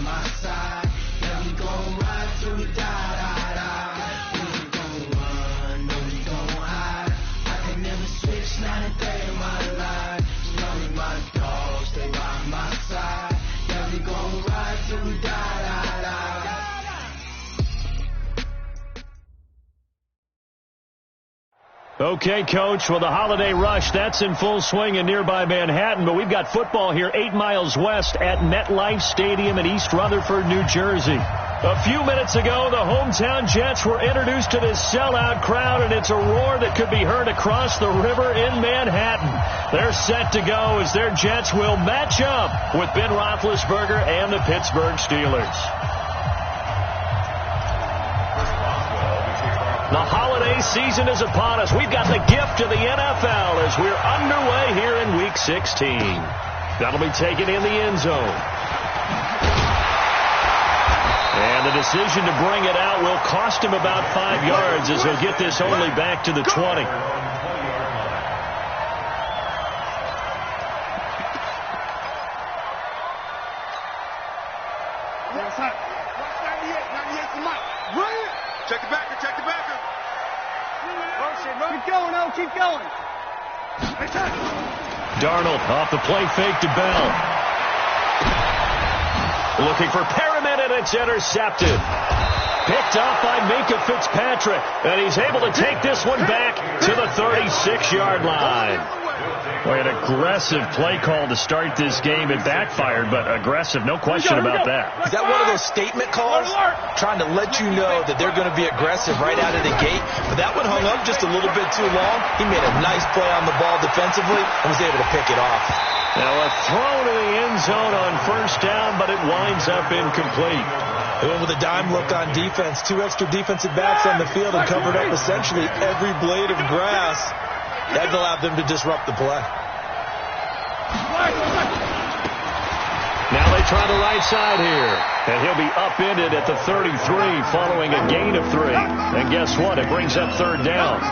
my side. Yeah, we gon' ride till we die. We ain't gon' run, no, we gon' hide. I can never switch, not a day in my life. You know me, my dogs, they by my side. Yeah, we gon' ride till we die. Okay, Coach, well, the holiday rush, that's in full swing in nearby Manhattan, but we've got football here 8 miles west at MetLife Stadium in East Rutherford, New Jersey. A few minutes ago, the hometown Jets were introduced to this sellout crowd, and it's a roar that could be heard across the river in Manhattan. They're set to go as their Jets will match up with Ben Roethlisberger and the Pittsburgh Steelers. The holiday season is upon us. We've got the gift of the NFL as we're underway here in Week 16. That'll be taken in the end zone. And the decision to bring it out will cost him about 5 yards as he'll get this only back to the 20. Check the backer, check the backer. Keep going, O, keep going. Darnold off the play fake to Bell. Looking for Perriman, and it's intercepted. Picked off by Minkah Fitzpatrick, and he's able to take this one back to the 36-yard line. Boy, an aggressive play call to start this game. It backfired, but aggressive, no question about that. Is that one of those statement calls? Trying to let you know that they're going to be aggressive right out of the gate. But that one hung up just a little bit too long. He made a nice play on the ball defensively and was able to pick it off. Now a throw to the end zone on first down, but it winds up incomplete. They went with a dime look on defense. 2 extra defensive backs on the field and covered up essentially every blade of grass. That allowed them to disrupt the play. Now they try the right side here. And he'll be upended at the 33 following a gain of 3. And guess what? It brings up third down.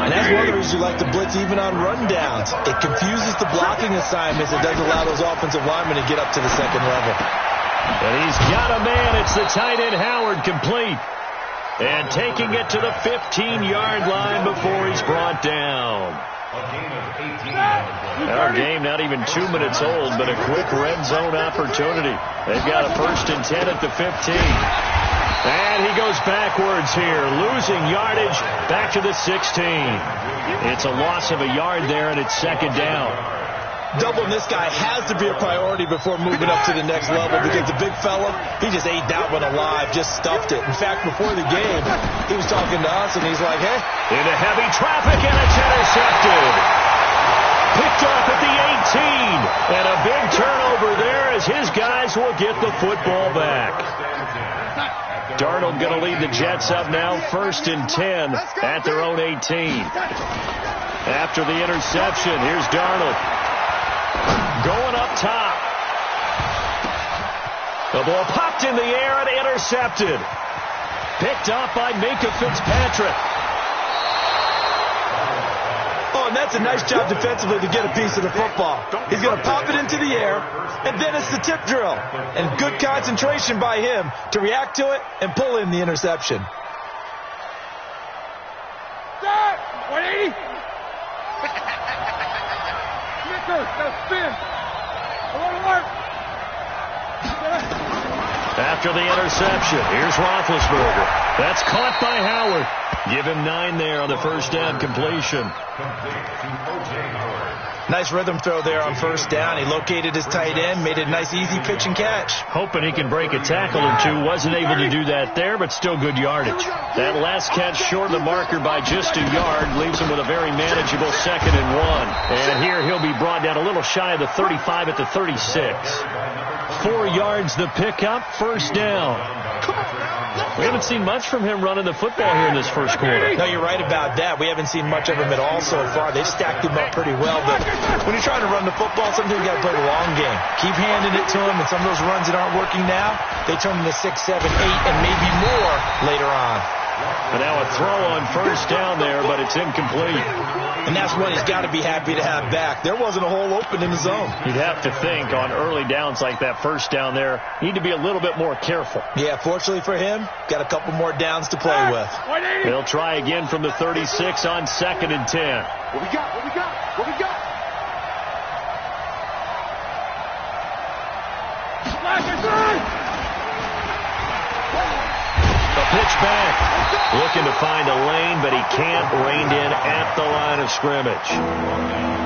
And that's one of the reasons you like to blitz even on rundowns. It confuses the blocking assignments. It does allow those offensive linemen to get up to the second level. And he's got a man. It's the tight end Howard, complete. And taking it to the 15-yard line before he's brought down. Our game not even 2 minutes old, but a quick red zone opportunity. They've got a 1st and 10 at the 15. And he goes backwards here, losing yardage back to the 16. It's a loss of a yard there, and it's second down. Doubling this guy has to be a priority before moving up to the next level because the big fella, he just ate that one alive, just stuffed it. In fact, before the game, he was talking to us, and he's like, hey. Into heavy traffic, and it's intercepted. Picked off at the 18. And a big turnover there as his guys will get the football back. Darnold going to lead the Jets up now, 1st and 10 at their own 18. After the interception, here's Darnold. Going up top. The ball popped in the air and intercepted. Picked off by Minkah Fitzpatrick. Oh, and that's a nice job defensively to get a piece of the football. He's going to pop it into the air, and then it's the tip drill. And good concentration by him to react to it and pull in the interception. 180. Now spin. After the interception, here's Roethlisberger. That's caught by Howard. Give him 9 there on the first down completion. Nice rhythm throw there on first down. He located his tight end, made it a nice easy pitch and catch. Hoping he can break a tackle or two. Wasn't able to do that there, but still good yardage. That last catch short of the marker by just a yard leaves him with a very manageable 2nd and 1. And here he'll be brought down a little shy of the 35 at the 36. 4 yards the pickup, first down. We haven't seen much from him running the football here in this first quarter. No, you're right about that. We haven't seen much of him at all so far. They've stacked him up pretty well, but when you're trying to run the football, sometimes you got to play the long game. Keep handing it to him, and some of those runs that aren't working now, they turn into 6, 7, 8, and maybe more later on. And now a throw on first down there, but it's incomplete. And that's what he's got to be happy to have back. There wasn't a hole open in the zone. You'd have to think on early downs like that first down there, need to be a little bit more careful. Yeah, fortunately for him, got a couple more downs to play with. They'll try again from the 36 on 2nd and 10. What we got? What we got? What we got? The pitch back. Looking to find a lane, but he can't. Reined in at the line of scrimmage.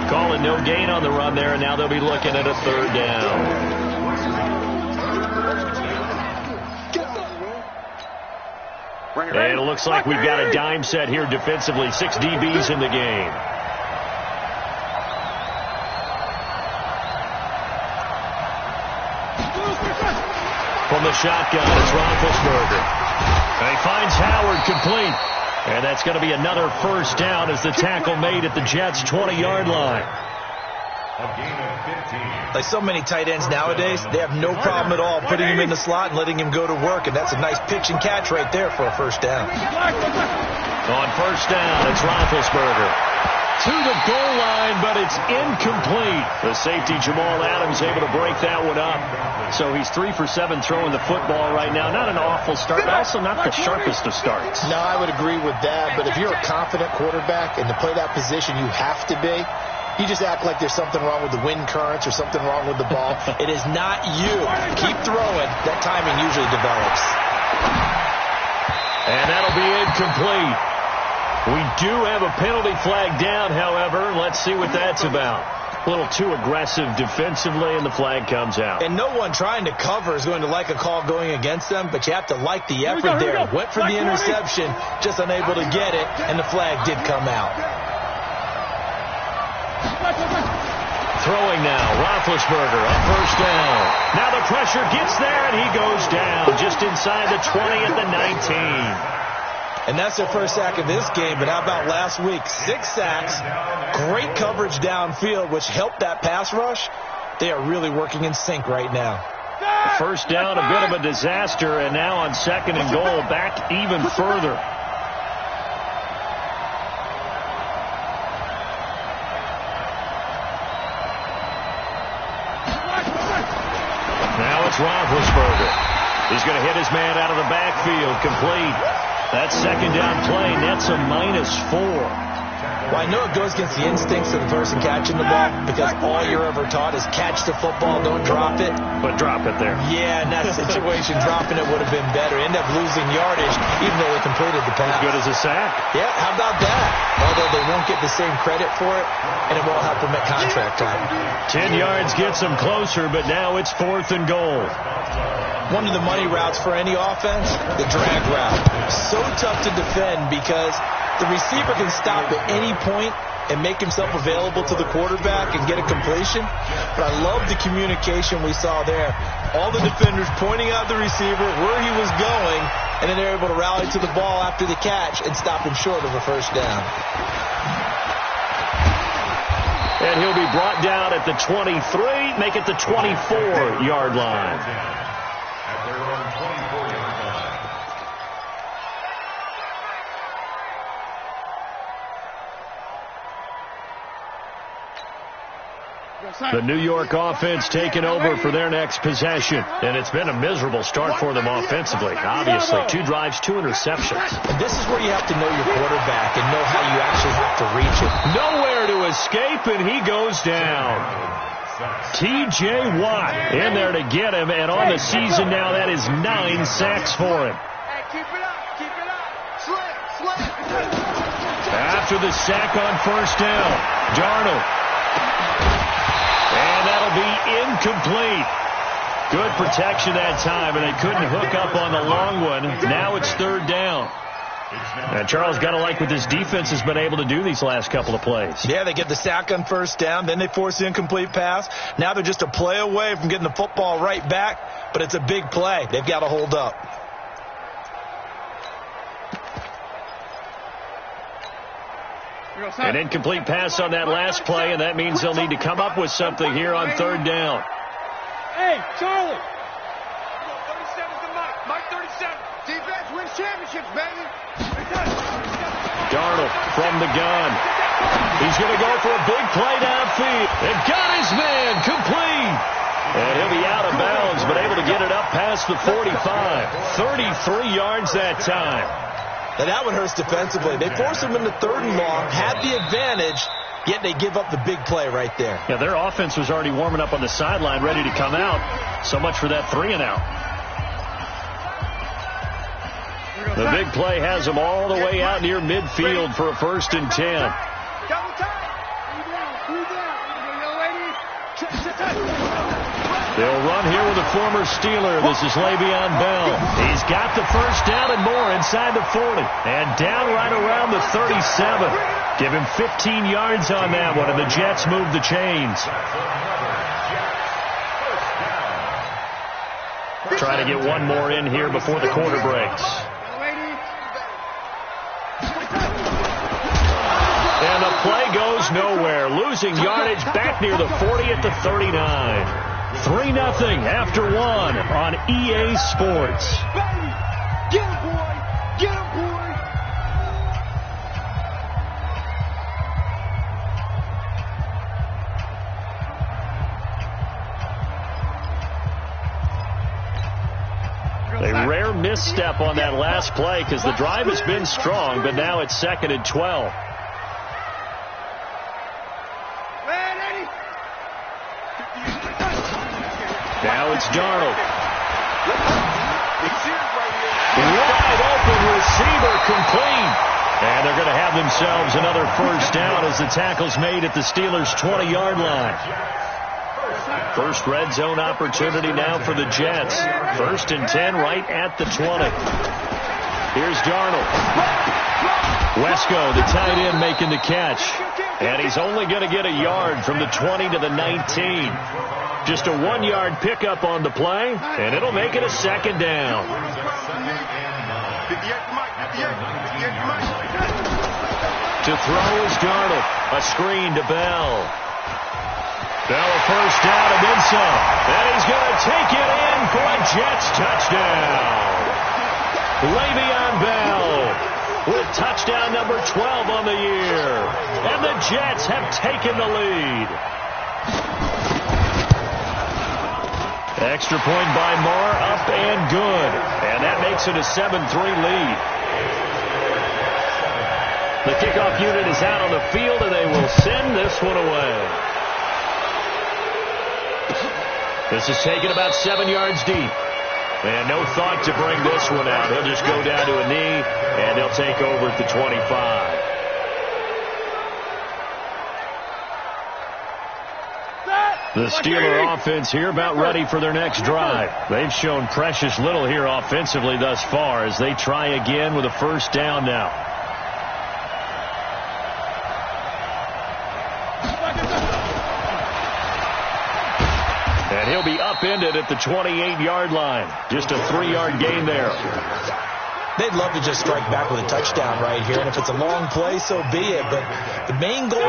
Calling no gain on the run there, and now they'll be looking at a 3rd down. And it looks like we've got a dime set here defensively. 6 DBs in the game. From the shotgun, it's Roethlisberger. And he finds Howard complete. And that's going to be another first down as the tackle made at the Jets' 20-yard line. Like so many tight ends nowadays, they have no problem at all putting him in the slot and letting him go to work. And that's a nice pitch and catch right there for a first down. On first down, it's Roethlisberger. To the goal line, but it's incomplete. The safety, Jamal Adams, able to break that one up. So he's 3 for 7 throwing the football right now. Not an awful start, but also not the sharpest of starts. No, I would agree with that. But if you're a confident quarterback and to play that position, you have to be. You just act like there's something wrong with the wind currents or something wrong with the ball. It is not you. Keep throwing. That timing usually develops. And that'll be incomplete. We do have a penalty flag down, however. Let's see what that's about. A little too aggressive defensively, and the flag comes out. And no one trying to cover is going to like a call going against them, but you have to like the effort there. Went for the interception, just unable to get it, and the flag did come out. Throwing now, Roethlisberger on first down. Now the pressure gets there, and he goes down just inside the 20 at the 19. And that's their first sack of this game. But how about last week? 6 sacks, great coverage downfield, which helped that pass rush. They are really working in sync right now. First down, a bit of a disaster, and now on 2nd and goal, back even further. Now it's Roethlisberger. He's going to hit his man out of the backfield, complete. That 2nd down play nets a -4. Well, I know it goes against the instincts of the person catching the ball because all you're ever taught is catch the football, don't drop it. But drop it there. Yeah, in that situation, dropping it would have been better. End up losing yardage even though they completed the pass. As good as a sack. Yeah, how about that? Although they won't get the same credit for it, and it won't help them at contract time. 10 yards gets them closer, but now it's 4th and goal. One of the money routes for any offense, the drag route. So tough to defend because the receiver can stop at any point and make himself available to the quarterback and get a completion. But I love the communication we saw there. All the defenders pointing out the receiver, where he was going, and then they're able to rally to the ball after the catch and stop him short of a first down. And he'll be brought down at the 23, make it the 24-yard line. At their own 24-yard line. The New York offense taking over for their next possession. And it's been a miserable start for them offensively. Obviously, 2 drives, 2 interceptions. And this is where you have to know your quarterback and know how you actually have to reach it. Nowhere to escape, and he goes down. T.J. Watt in there to get him, and on the season now, that is 9 sacks for him. Hey, keep it up, keep it up. Slip. After the sack on first down, Darnold. And that'll be incomplete. Good protection that time, and they couldn't hook up on the long one. Now it's 3rd down. And Charles, got to like what this defense has been able to do these last couple of plays. Yeah, they get the sack on first down, then they force the incomplete pass. Now they're just a play away from getting the football right back, but it's a big play. They've got to hold up. An incomplete pass on that last play, and that means they'll need to come up with something here on 3rd down. Hey, Charlie. 37's the Mike. Mike 37. Defense wins championships, baby. Darnold from the gun. He's going to go for a big play downfield. And got his man complete. And he'll be out of bounds, but able to get it up past the 45. 33 yards that time. And that one hurts defensively. They forced him into 3rd and long, had the advantage, yet they give up the big play right there. Yeah, their offense was already warming up on the sideline, ready to come out. So much for that 3-and-out. The big play has them all the way out near midfield for a 1st and 10. Double time. 3 down. They'll run here with a former Steeler. This is Le'Veon Bell. He's got the 1st down and more inside the 40. And down right around the 37. Give him 15 yards on that one, and the Jets move the chains. Trying to get one more in here before the quarter breaks. And the play goes nowhere. Losing yardage back near the 40 at the 39. 3-0 after 1 on EA Sports. Get him, boy. Get him, boy. A rare misstep on that last play because the drive has been strong, but now it's 2nd and 12. Now it's Darnold. Wide open receiver complete. And they're going to have themselves another 1st down as the tackle's made at the Steelers' 20-yard line. First red zone opportunity now for the Jets. 1st and 10 right at the 20. Here's Darnold. Wesco, the tight end, making the catch. And he's only going to get a yard from the 20 to the 19. Just a 1-yard pickup on the play, and it'll make it a 2nd down. To throw is Darnold. A screen to Bell. Bell a 1st down and then some. And he's going to take it in for a Jets touchdown. Le'Veon Bell with touchdown number 12 on the year. And the Jets have taken the lead. Extra point by Marr, up and good. And that makes it a 7-3 lead. The kickoff unit is out on the field, and they will send this one away. This is taken about 7 yards deep. And no thought to bring this one out. He'll just go down to a knee, and they'll take over at the 25. The Steeler offense here about ready for their next drive. They've shown precious little here offensively thus far as they try again with a 1st down now. And he'll be upended at the 28-yard line. Just a 3-yard gain there. They'd love to just strike back with a touchdown right here, and if it's a long play, so be it. But the main goal,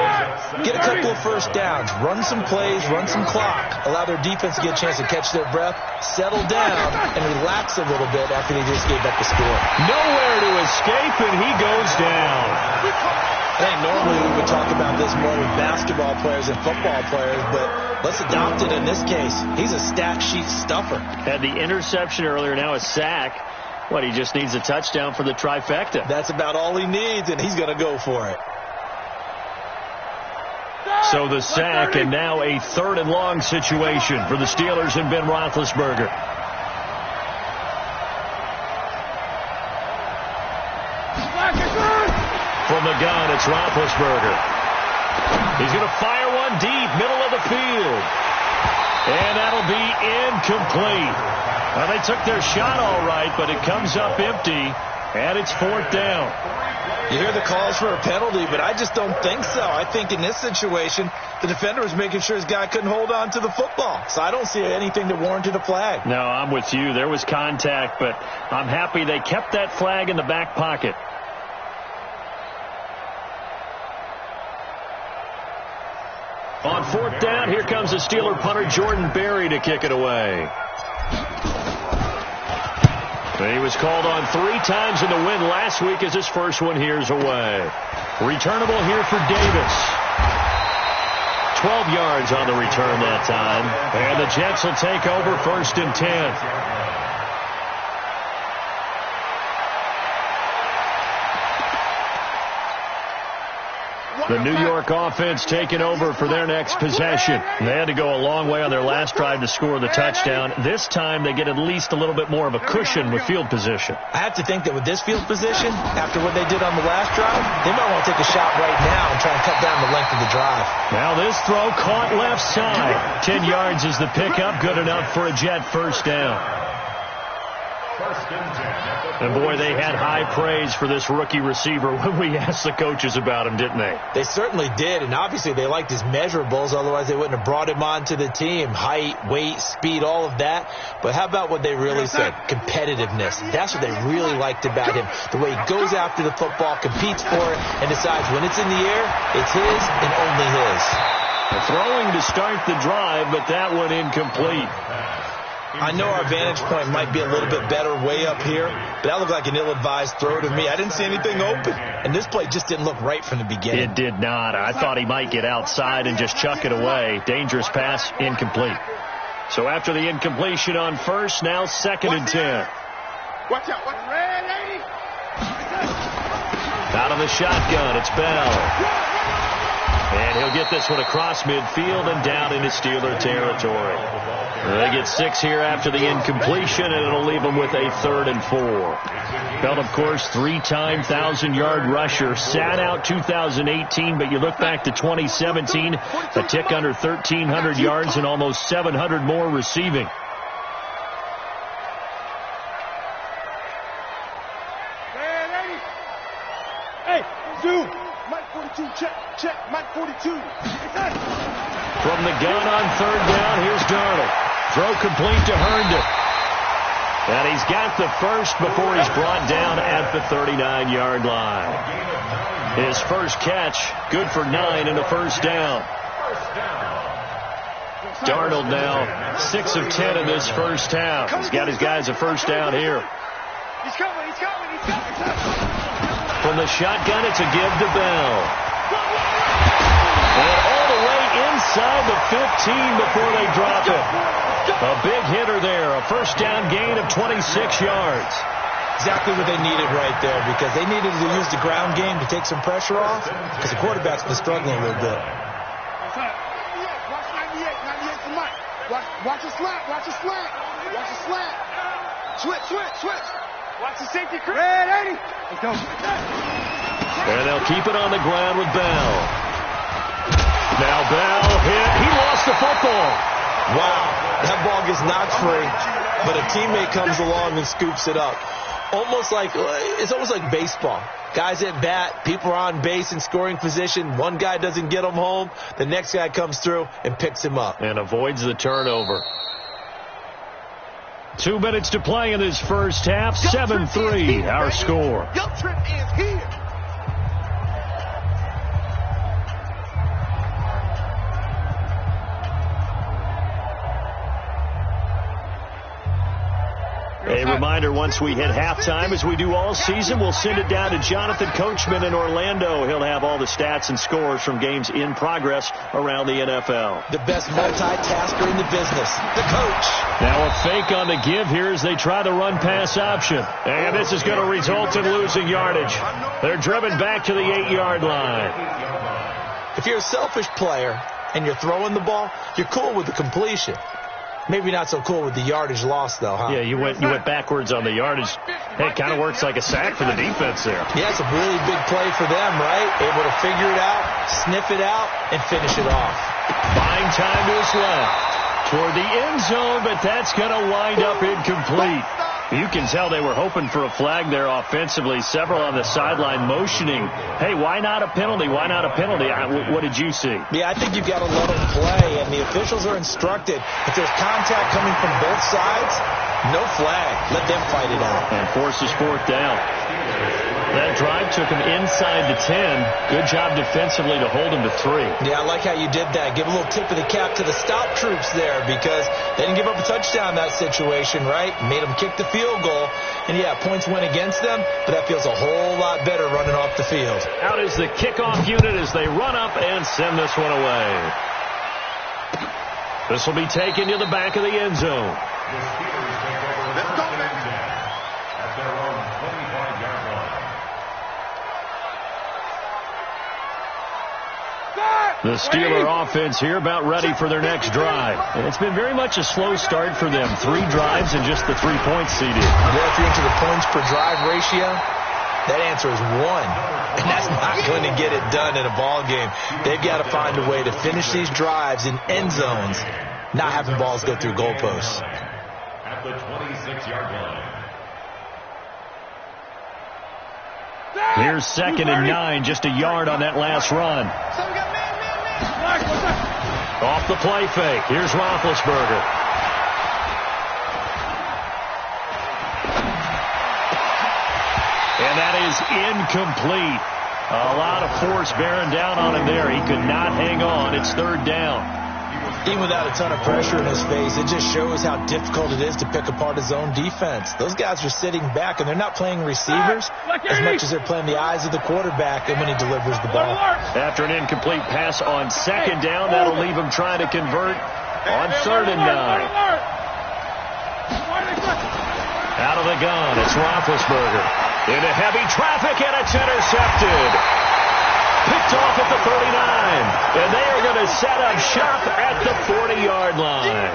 get a couple of 1st downs, run some plays, run some clock, allow their defense to get a chance to catch their breath, settle down, and relax a little bit after they just gave up the score. Nowhere to escape, and he goes down. I think normally we would talk about this more with basketball players and football players, but let's adopt it in this case. He's a stat sheet stuffer. Had the interception earlier, now a sack. What, he just needs a touchdown for the trifecta. That's about all he needs, and he's going to go for it. So the sack, and now a 3rd and long situation for the Steelers and Ben Roethlisberger. From the gun, it's Roethlisberger. He's going to fire one deep, middle of the field. And that'll be incomplete. Well, they took their shot all right, but it comes up empty, and it's 4th down. You hear the calls for a penalty, but I just don't think so. I think in this situation, the defender was making sure his guy couldn't hold on to the football. So I don't see anything that warranted a flag. No, I'm with you. There was contact, but I'm happy they kept that flag in the back pocket. On 4th down, here comes the Steeler punter Jordan Berry to kick it away. He was called on 3 times in the win last week as his first one here's away. Returnable here for Davis. 12 yards on the return that time. And the Jets will take over 1st and 10. The New York offense taking over for their next possession. They had to go a long way on their last drive to score the touchdown. This time they get at least a little bit more of a cushion with field position. I have to think that with this field position, after what they did on the last drive, they might want to take a shot right now and try and cut down the length of the drive. Now this throw caught left side. 10 yards is the pickup. Good enough for a Jet first down. And, boy, they had high praise for this rookie receiver when we asked the coaches about him, didn't they? They certainly did, and obviously they liked his measurables. Otherwise, they wouldn't have brought him onto the team. Height, weight, speed, all of that. But how about what they really said? Competitiveness. That's what they really liked about him. The way he goes after the football, competes for it, and decides when it's in the air, it's his and only his. Throwing to start the drive, but that one incomplete. I know our vantage point might be a little bit better way up here, but that looked like an ill-advised throw to me. I didn't see anything open, and this play just didn't look right from the beginning. It did not. I thought he might get outside and just chuck it away. Dangerous pass, incomplete. So after the incompletion on first, now 2nd and 10. Watch out. Red 80. Out of the shotgun, it's Bell. And he'll get this one across midfield and down into Steeler territory. They get 6 here after the incompletion, and it'll leave them with a 3rd and 4. Bell, of course, 3-time 1,000-yard rusher. Sat out 2018, but you look back to 2017, a tick under 1,300 yards and almost 700 more receiving. Hey, zoom. Mike 42, check. Mike 42. From the gun on 3rd down, here's Darnold. Throw complete to Herndon. And he's got the first before he's brought down at the 39-yard line. His first catch, good for 9 and a first down. Darnold now 6 of 10 in this first half. He's got his guys a first down here. He's coming. From the shotgun, it's a give to Bell. And all the way inside the 15 before they drop it. A big hitter there, a first down gain of 26 yards. Exactly what they needed right there, because they needed to use the ground game to take some pressure off, because the quarterback's been struggling a little bit. Watch 98 for Mike. Watch a slant. Switch. Watch the safety crew. Red 80. Let's go. And they'll keep it on the ground with Bell. Now Bell hit. He lost the football. Wow, that ball gets knocked free, but a teammate comes along and scoops it up. It's almost like baseball. Guys at bat, people are on base in scoring position. One guy doesn't get him home. The next guy comes through and picks him up. And avoids the turnover. 2 minutes to play in this first half. 7-3, our score. Your trip is here. A reminder, once we hit halftime, as we do all season, we'll send it down to Jonathan Coachman in Orlando. He'll have all the stats and scores from games in progress around the NFL. The best multitasker in the business, the coach. Now a fake on the give here as they try the run-pass option. And this is going to result in losing yardage. They're driven back to the 8-yard line. If you're a selfish player and you're throwing the ball, you're cool with the completion. Maybe not so cool with the yardage loss, though, huh? Yeah, you went backwards on the yardage. Hey, it kind of works like a sack for the defense there. Yeah, it's a really big play for them, right? Able to figure it out, sniff it out, and finish it off. Buying time to his left. Toward the end zone, but that's going to wind up incomplete. You can tell they were hoping for a flag there offensively. Several on the sideline motioning, hey, why not a penalty? Why not a penalty? What did you see? Yeah, I think you've got to let them play, and the officials are instructed if there's contact coming from both sides, No flag. Let them fight it out. And forces fourth down. That drive took him inside the 10. Good job defensively to hold him to 3. Yeah, I like how you did that. Give a little tip of the cap to the stop troops there because they didn't give up a touchdown in that situation, right? Made them kick the field goal. And, yeah, points went against them, but that feels a whole lot better running off the field. Out is the kickoff unit as they run up and send this one away. This will be taken to the back of the end zone. Let's go, man. At their own 25-yard line. The Steeler offense here about ready for their next drive. And it's been very much a slow start for them. 3 drives and just the 3 points seeded. Well, if you're into the points per drive ratio, that answer is 1. And that's not going to get it done in a ball game. They've got to find a way to finish these drives in end zones, not having balls go through goalposts. At the 26-yard line. Here's 2nd and 9, just a yard on that last run. Off the play fake. Here's Roethlisberger. And that is incomplete. A lot of force bearing down on him there. He could not hang on. It's 3rd down. Even without a ton of pressure in his face, it just shows how difficult it is to pick apart his own defense. Those guys are sitting back, and they're not playing receivers as much as they're playing the eyes of the quarterback and when he delivers the ball. After an incomplete pass on 2nd down, that'll leave him trying to convert on 3rd and 9. Out of the gun, it's Roethlisberger. Into heavy traffic, and it's intercepted. Picked off at the 39, and they are going to set up shop at the 40-yard line.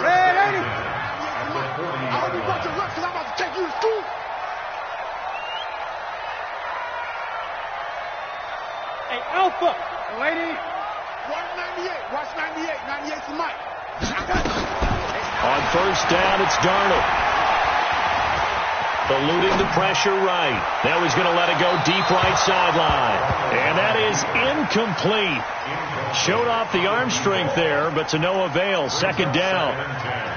Red 80. I hope you brought your lunch because I'm about to take you to school. Hey, Alpha, lady. Watch 98. Watch 98. 98's the mic. On 1st down, it's Darnold. Eluding the pressure right. Now he's going to let it go deep right sideline. And that is incomplete. Showed off the arm strength there, but to no avail. 2nd down.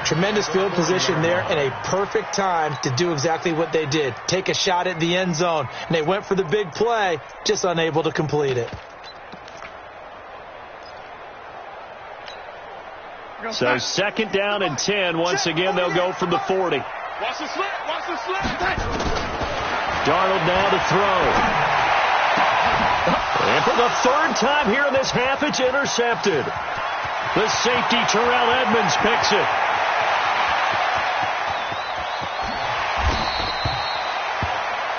Tremendous field position there and a perfect time to do exactly what they did. Take a shot at the end zone. And they went for the big play, just unable to complete it. So 2nd down and 10. Once again, they'll go from the 40. Watch the slant. Watch the slant. Darnold now to throw. And for the 3rd time here in this half, it's intercepted. The safety, Terrell Edmonds, picks it.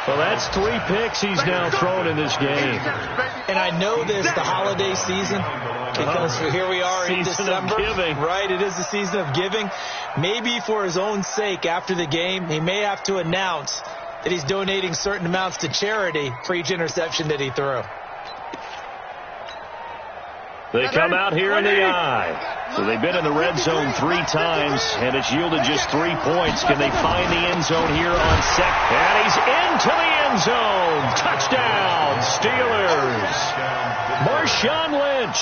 Well, that's 3 picks he's now thrown in this game. And I know this, the holiday season, because here we are in December. Season of giving. Right, it is the season of giving. Maybe for his own sake, after the game, he may have to announce that he's donating certain amounts to charity for each interception that he threw. They come out here in the eye. So they've been in the red zone 3 times, and it's yielded just 3 points. Can they find the end zone here on 2nd? And he's into the end zone. Touchdown, Steelers. Marshawn Lynch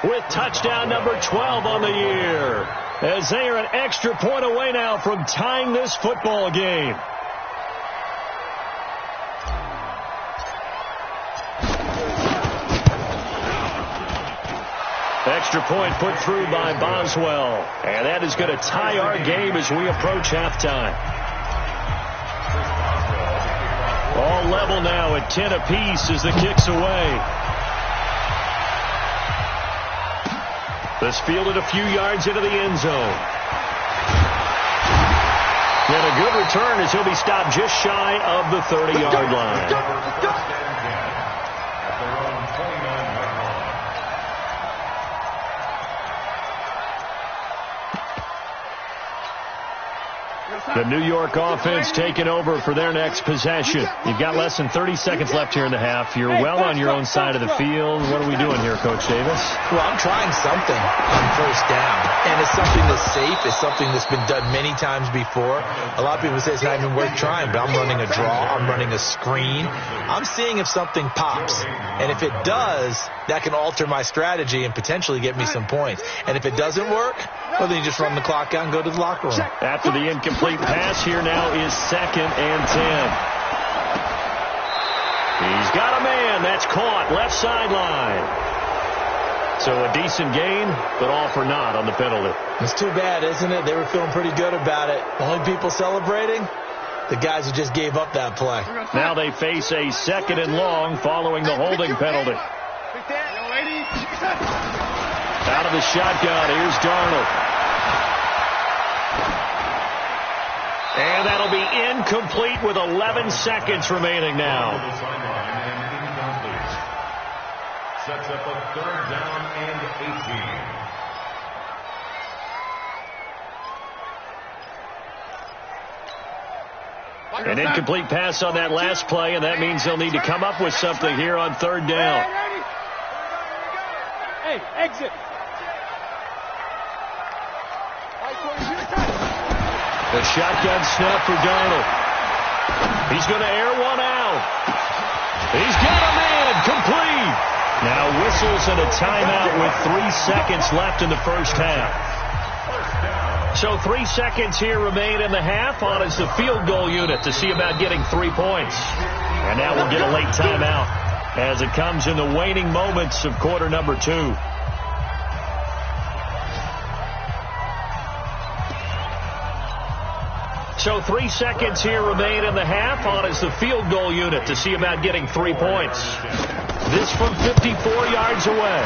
with touchdown number 12 on the year, as they are an extra point away now from tying this football game. Extra point put through by Boswell. And that is going to tie our game as we approach halftime. All level now at 10 apiece as the kick's away. This fielded a few yards into the end zone. And a good return as he'll be stopped just shy of the 30-yard line. The New York offense taking over for their next possession. You've got less than 30 seconds left here in the half. You're well on your own side of the field. What are we doing here, Coach Davis? Well, I'm trying something on 1st down. And it's something that's safe. It's something that's been done many times before. A lot of people say it's not even worth trying, but I'm running a draw. I'm running a screen. I'm seeing if something pops. And if it does, that can alter my strategy and potentially get me some points. And if it doesn't work, Well, then you just run the clock out and go to the locker room. After the incomplete pass, here now is 2nd and 10. He's got a man. That's caught. Left sideline. So a decent gain, but all for naught on the penalty. It's too bad, isn't it? They were feeling pretty good about it. The only people celebrating, the guys who just gave up that play. Now they face a 2nd and long following the holding penalty. Out of the shotgun, here's Darnold. And that'll be incomplete with 11 seconds remaining now. Sets up a 3rd down and 18. An incomplete pass on that last play, and that means they'll need to come up with something here on 3rd down. Hey, exit. The shotgun snap for Darnold. He's going to air one out. He's got a man, complete. Now whistles and a timeout with 3 seconds left in the first half. So 3 seconds here remain in the half on as the field goal unit to see about getting 3 points. And now we'll get a late timeout as it comes in the waning moments of quarter number 2. So 3 seconds here remain in the half on as the field goal unit to see about getting 3 points. This from 54 yards away.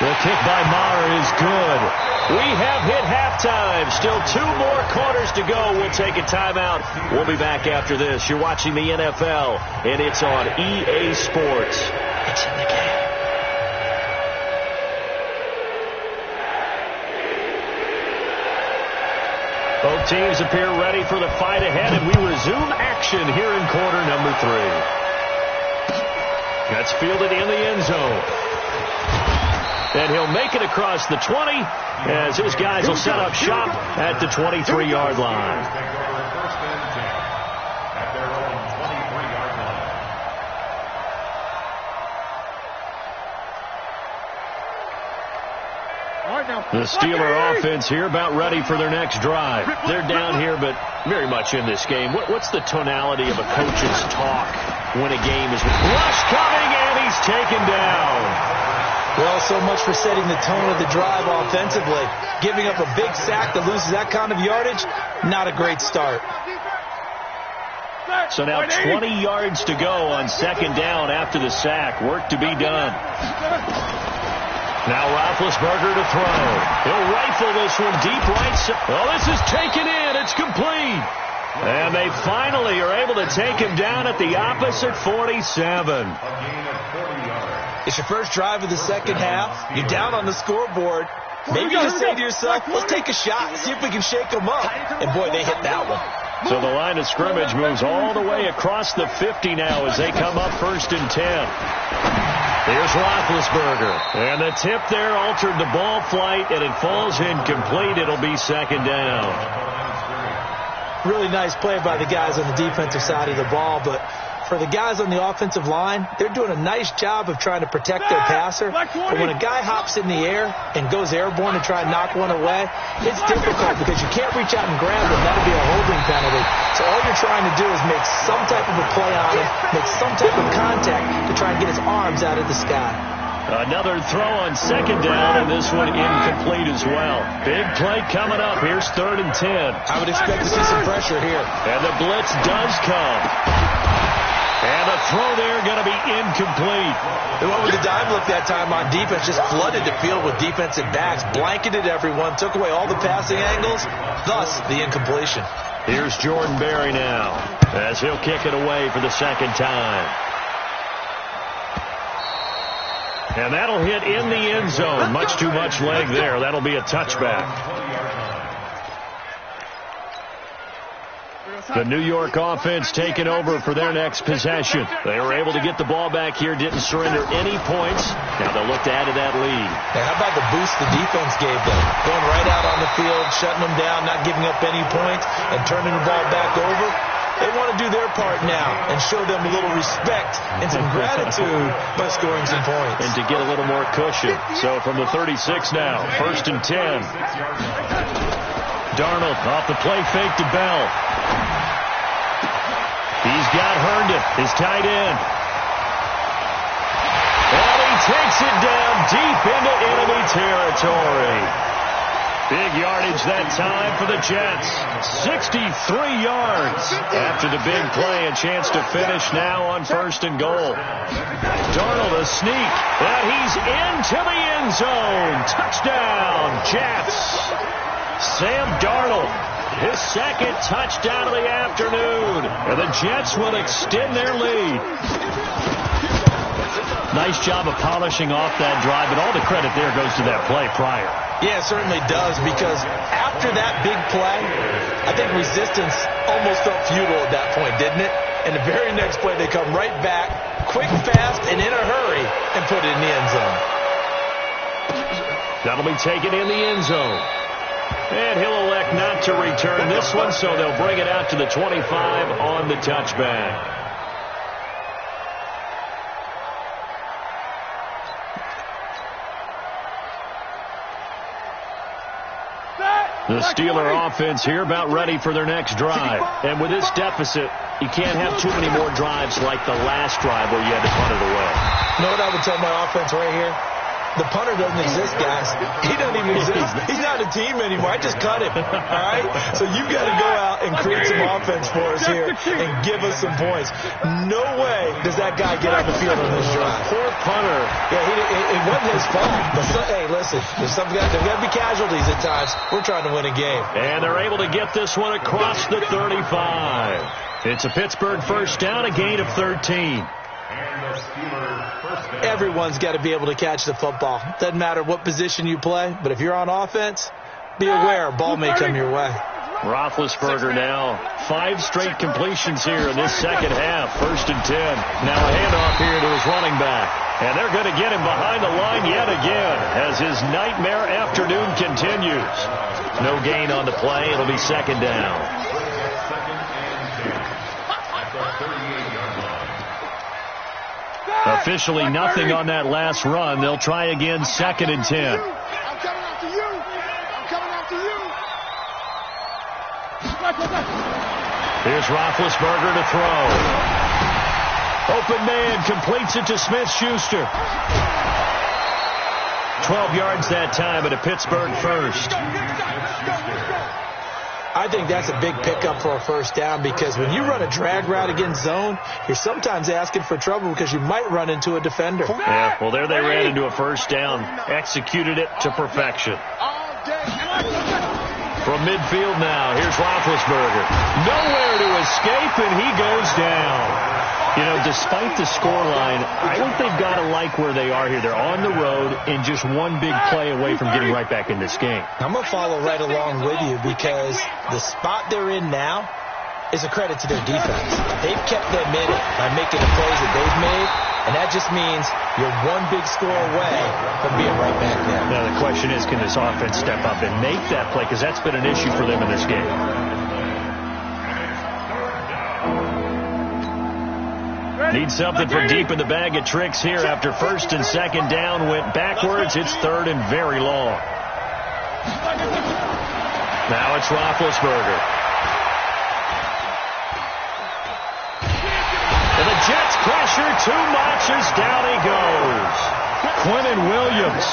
The kick by Maher is good. We have hit halftime. Still 2 more quarters to go. We'll take a timeout. We'll be back after this. You're watching the NFL, and it's on EA Sports. It's in the game. Both teams appear ready for the fight ahead, and we resume action here in quarter number 3. That's fielded in the end zone. And he'll make it across the 20 as his guys will set up shop at the 23-yard line. The Steeler offense here about ready for their next drive. They're down here, but very much in this game. What's the tonality of a coach's talk when a game is... Rush coming, and he's taken down. Well, so much for setting the tone of the drive offensively. Giving up a big sack that loses that kind of yardage, not a great start. So now 20 yards to go on 2nd down after the sack. Work to be done. Now Roethlisberger to throw. He'll rifle this one deep right side. Well, this is taken in. It's complete. And they finally are able to take him down at the opposite 47. It's your first drive of the second half. You're down on the scoreboard. Maybe you say to yourself, let's take a shot, see if we can shake them up. And, boy, they hit that one. So the line of scrimmage moves all the way across the 50 now as they come up 1st and 10. Here's Roethlisberger. And the tip there altered the ball flight, and it falls incomplete. It'll be 2nd down. Really nice play by the guys on the defensive side of the ball, but for the guys on the offensive line, they're doing a nice job of trying to protect their passer. But when a guy hops in the air and goes airborne to try and knock one away, it's difficult because you can't reach out and grab him. That'll be a holding penalty. So all you're trying to do is make some type of a play on him, make some type of contact to try and get his arms out of the sky. Another throw on 2nd down, and this one incomplete as well. Big play coming up. Here's 3rd and 10. I would expect to see some pressure here. And the blitz does come. And the throw there going to be incomplete. They went with the dime look that time on defense, just flooded the field with defensive backs, blanketed everyone, took away all the passing angles, thus the incompletion. Here's Jordan Berry now as he'll kick it away for the 2nd time. And that'll hit in the end zone. Much too much leg there. That'll be a touchback. The New York offense taking over for their next possession. They were able to get the ball back here, didn't surrender any points. Now they'll look to add to that lead. Now how about the boost the defense gave them? Going right out on the field, shutting them down, not giving up any points, and turning the ball back over. They want to do their part now and show them a little respect and some gratitude by scoring some points. And to get a little more cushion. So from the 36 now, 1st and 10. Darnold off the play fake to Bell. He's got Herndon, his tight end. And he takes it down deep into enemy territory. Big yardage that time for the Jets. 63 yards after the big play. A chance to finish now on 1st and goal. Darnold a sneak. And he's into the end zone. Touchdown, Jets. Sam Darnold, his second touchdown of the afternoon. And the Jets will extend their lead. Nice job of polishing off that drive, but all the credit there goes to that play prior. Yeah, it certainly does, because after that big play, I think resistance almost felt futile at that point, didn't it? And the very next play, they come right back, quick, fast, and in a hurry, and put it in the end zone. That'll be taken in the end zone. And he'll elect not to return this one, so they'll bring it out to the 25 on the touchback. The Steeler offense here about ready for their next drive. And with this deficit, you can't have too many more drives like the last drive where you had to punt it away. You know what I would tell my offense right here? The punter doesn't exist, guys. He doesn't even exist. He's not a team anymore. I just cut him. All right? So you've got to go out and create some offense for us here and give us some points. No way does that guy get on the field on this drive. Poor punter. Yeah, it wasn't his fault. But hey, listen, there's got to be casualties at times. We're trying to win a game. And they're able to get this one across the 35. It's a Pittsburgh first down, a gain of 13. Everyone's got to be able to catch the football. Doesn't matter what position you play, but if you're on offense, be aware a ball may come your way. Roethlisberger now 5 straight completions here in this second half. 1st and 10. Now a handoff here to his running back. And they're going to get him behind the line yet again as his nightmare afternoon continues. No gain on the play. It'll be 2nd down. Officially nothing on that last run. They'll try again, 2nd and 10. I'm coming after you. I'm coming after you. Here's Roethlisberger to throw. Open man completes it to Smith-Schuster. 12 yards that time at a Pittsburgh first. I think that's a big pickup for a first down, because when you run a drag route against zone, you're sometimes asking for trouble because you might run into a defender. Yeah, well, there they ran into a first down. Executed it to perfection. From midfield now, here's Roethlisberger. Nowhere to escape, and he goes down. You know, despite the scoreline, I think they've got to like where they are here. They're on the road and just one big play away from getting right back in this game. I'm going to follow right along with you, because the spot they're in now is a credit to their defense. They've kept them in it by making the plays that they've made, and that just means you're one big score away from being right back there. Now, the question is, can this offense step up and make that play? Because that's been an issue for them in this game. Need something for deep in the bag of tricks here after 1st and 2nd down went backwards. It's 3rd and very long. Now it's Roethlisberger. And the Jets pressure too much as down he goes. Quinnen Williams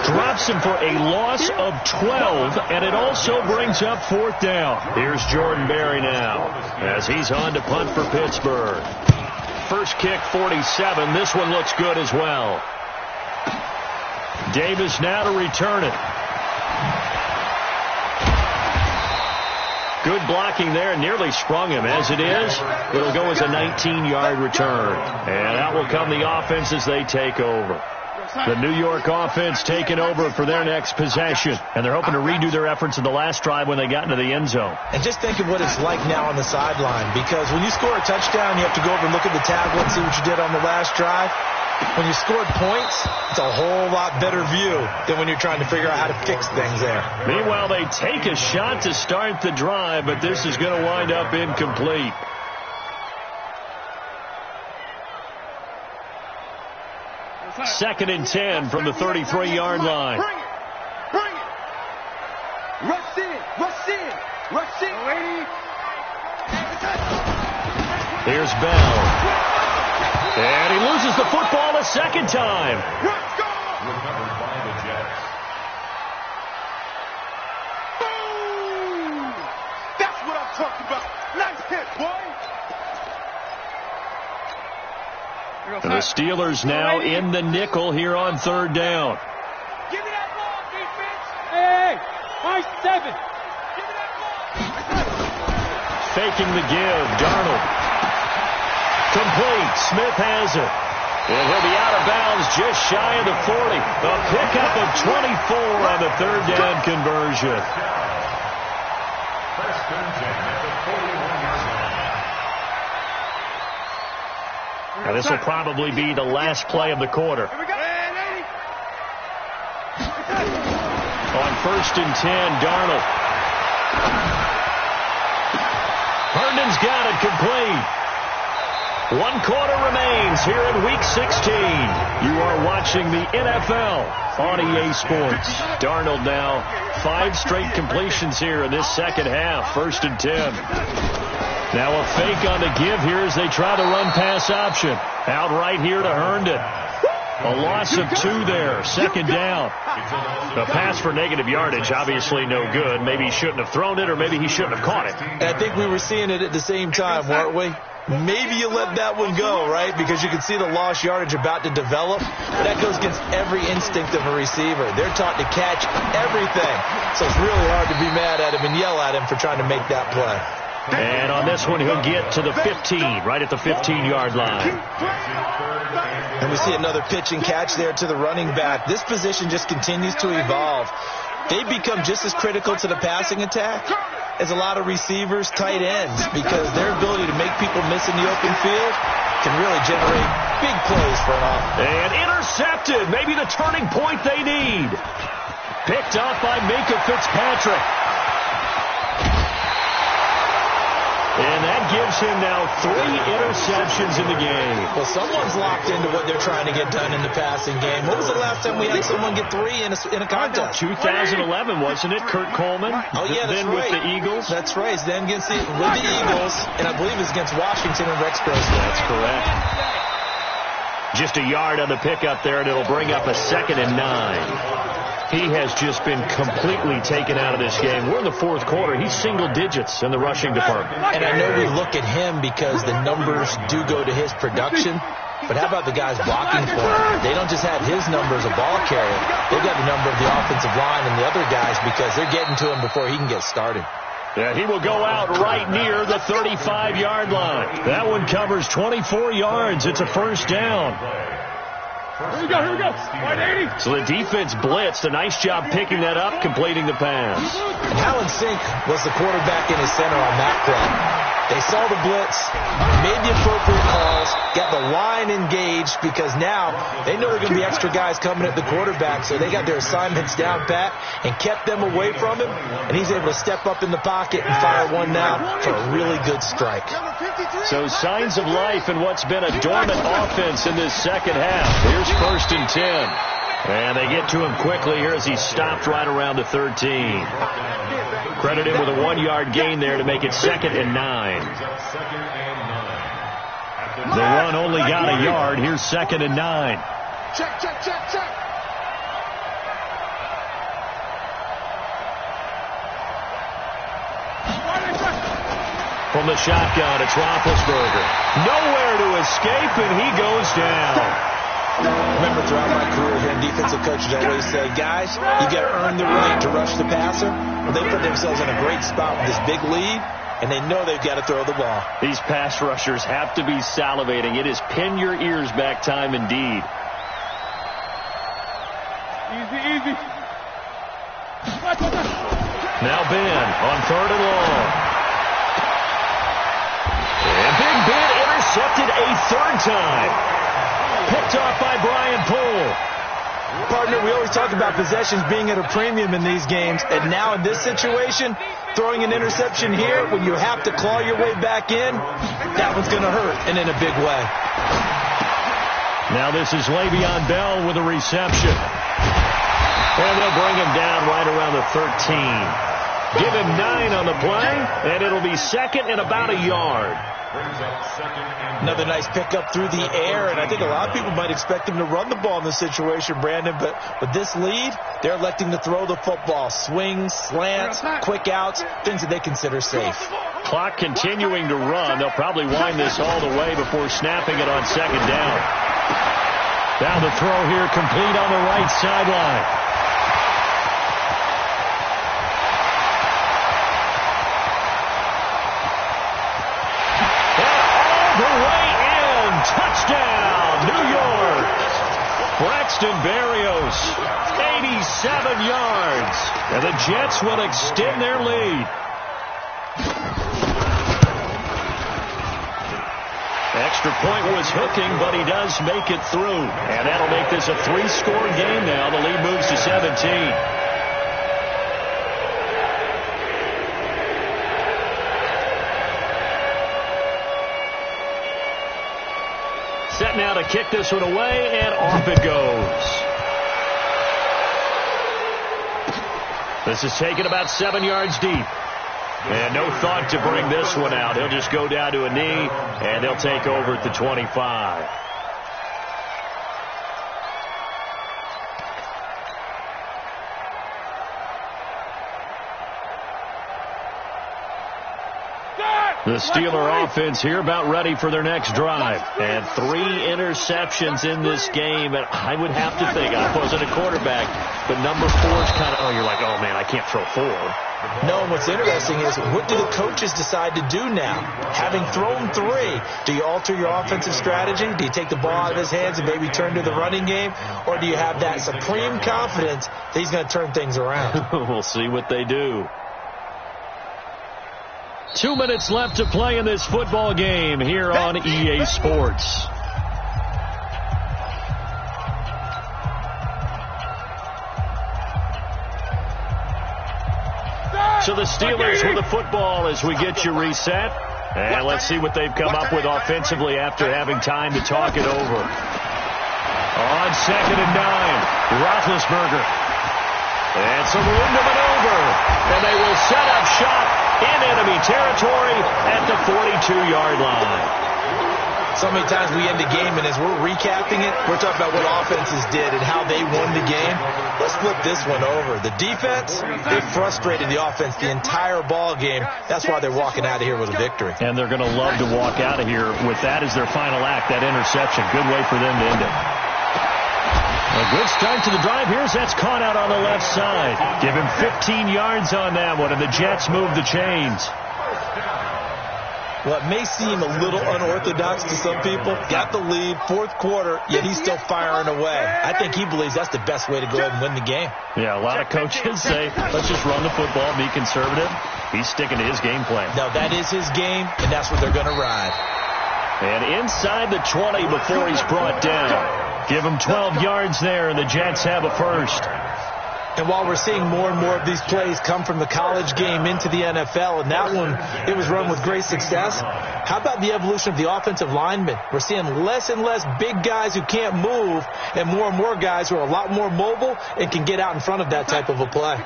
drops him for a loss of 12, and it also brings up 4th down. Here's Jordan Berry now as he's on to punt for Pittsburgh. First kick, 47. This one looks good as well. Davis now to return it. Good blocking there. Nearly sprung him. As it is, it'll go as a 19-yard return. And out will come the offense as they take over. The New York offense taking over for their next possession. And they're hoping to redo their efforts in the last drive when they got into the end zone. And just think of what it's like now on the sideline, because when you score a touchdown, you have to go over and look at the tablet and see what you did on the last drive. When you scored points, it's a whole lot better view than when you're trying to figure out how to fix things there. Meanwhile, they take a shot to start the drive, but this is going to wind up incomplete. 2nd and 10 from the 33-yard line. Bring it. Bring it. Rush in. Rush in. Rush in. Lady. Here's Bell. And he loses the football a second time. Let's go. Recovered by the Jets. Boom. That's what I'm talking about. Nice hit, boy. And the Steelers now in the nickel here on 3rd down. Give me that ball, defense. Hey, nice 7. Give me that ball. Faking the give. Darnold. Complete. Smith has it. And he'll be out of bounds just shy of the 40. A pickup of 24 on the 3rd down conversion. First and 10 at the 41-yard line. Now, this will probably be the last play of the quarter. Here we go. On 1st and 10, Darnold. Herndon's got it complete. 1 quarter remains here in Week 16. You are watching the NFL on EA Sports. Darnold now 5 straight completions here in this second half. 1st and 10. Now a fake on the give here as they try the run pass option. Out right here to Herndon. A loss of 2 there. 2nd down. A pass for negative yardage, obviously no good. Maybe he shouldn't have thrown it, or maybe he shouldn't have caught it. And I think we were seeing it at the same time, weren't we? Maybe you let that one go, right? Because you can see the lost yardage about to develop. But that goes against every instinct of a receiver. They're taught to catch everything. So it's really hard to be mad at him and yell at him for trying to make that play. And on this one, he'll get to the 15, right at the 15-yard line. And we see another pitch and catch there to the running back. This position just continues to evolve. They become just as critical to the passing attack as a lot of receivers, tight ends, because their ability to make people miss in the open field can really generate big plays for an offense. And intercepted, maybe the turning point they need. Picked up by Minka Fitzpatrick. And that gives him now 3 interceptions in the game. Well, someone's locked into what they're trying to get done in the passing game. When was the last time we had someone get 3 in a contest? 2011, wasn't it? Kurt Coleman. Oh, yeah, that's then right. with the Eagles. That's right. Then with the Eagles, and I believe it's against Washington and Rex Grossman. That's correct. Just a yard on the pickup there, and it'll bring up a 2nd and 9. He has just been completely taken out of this game. We're in the 4th quarter. He's single digits in the rushing department. And I know we look at him because the numbers do go to his production. But how about the guys blocking for him? They don't just have his number as a ball carrier. They've got the number of the offensive line and the other guys because they're getting to him before he can get started. Yeah, he will go out right near the 35-yard line. That one covers 24 yards. It's a 1st down. Here we go, here we go. 180. So the defense blitzed. A nice job picking that up, completing the pass. And Alan Sink was the quarterback in his center on that play. They saw the blitz, made the appropriate calls, got the line engaged because now they know there are going to be extra guys coming at the quarterback, so they got their assignments down pat and kept them away from him, and he's able to step up in the pocket and fire one now for a really good strike. So signs of life in what's been a dormant offense in this second half. Here's 1st and 10. And they get to him quickly here as he stopped right around the 13. Credit him with a 1-yard gain there to make it 2nd and 9. The run only got a yard. Here's 2nd and 9. Check, check, check, check. From the shotgun, it's Roethlisberger. Nowhere to escape, and he goes down. Remember, throughout my career here in defensive coaches, I always say, guys, you got to earn the right to rush the passer. Well, they put themselves in a great spot with this big lead, and they know they've got to throw the ball. These pass rushers have to be salivating. It is pin your ears back time indeed. Easy, easy. Now Ben on 3rd and long. And Big Ben intercepted a 3rd time. Picked off by Brian Poole. Partner, we always talk about possessions being at a premium in these games, and now in this situation, throwing an interception here when you have to claw your way back in, that one's going to hurt, and in a big way. Now this is Le'Veon Bell with a reception. And they'll bring him down right around the 13. Give him 9 on the play, and it'll be second and about a yard. Another nice pickup through the air, and I think a lot of people might expect him to run the ball in this situation, Brandon, but with this lead, they're electing to throw the football. Swings, slants, quick outs, things that they consider safe. Clock continuing to run. They'll probably wind this all the way before snapping it on second down. Down the throw here, complete on the right sideline. Touchdown, New York. Braxton Berrios, 87 yards. And the Jets will extend their lead. Extra point was hooking, but he does make it through. And that'll make this a 3-score game now. The lead moves to 17. Set now to kick this one away, and off it goes. This is taken about 7 yards deep. And no thought to bring this one out. He'll just go down to a knee, and they'll take over at the 25. The Steeler offense here about ready for their next drive. And 3 interceptions in this game. And I would have to think, I wasn't a quarterback, but number 4 is kind of, you're like, oh, man, I can't throw 4. No, and what's interesting is, what do the coaches decide to do now? Having thrown 3, do you alter your offensive strategy? Do you take the ball out of his hands and maybe turn to the running game? Or do you have that supreme confidence that he's going to turn things around? We'll see what they do. 2 minutes left to play in this football game here on EA Sports. So the Steelers with the football as we get you reset. And let's see what they've come up with offensively after having time to talk it over. On 2nd and 9, Roethlisberger. And some room to maneuver. And they will set up shop in enemy territory at the 42-yard line. So many times we end the game, and as we're recapping it, we're talking about what offenses did and how they won the game. Let's flip this one over. The defense, they frustrated the offense the entire ball game. That's why they're walking out of here with a victory. And they're going to love to walk out of here with that as their final act, that interception. Good way for them to end it. A good start to the drive here as that's caught out on the left side. Give him 15 yards on that one, and the Jets move the chains. Well, it may seem a little unorthodox to some people. Got the lead, 4th quarter, yet he's still firing away. I think he believes that's the best way to go ahead and win the game. Yeah, a lot of coaches say, let's just run the football, be conservative. He's sticking to his game plan. No, that is his game, and that's what they're going to ride. And inside the 20 before he's brought down. Give him 12 yards there, and the Jets have a first. And while we're seeing more and more of these plays come from the college game into the NFL, and that one, it was run with great success, how about the evolution of the offensive linemen? We're seeing less and less big guys who can't move and more guys who are a lot more mobile and can get out in front of that type of a play.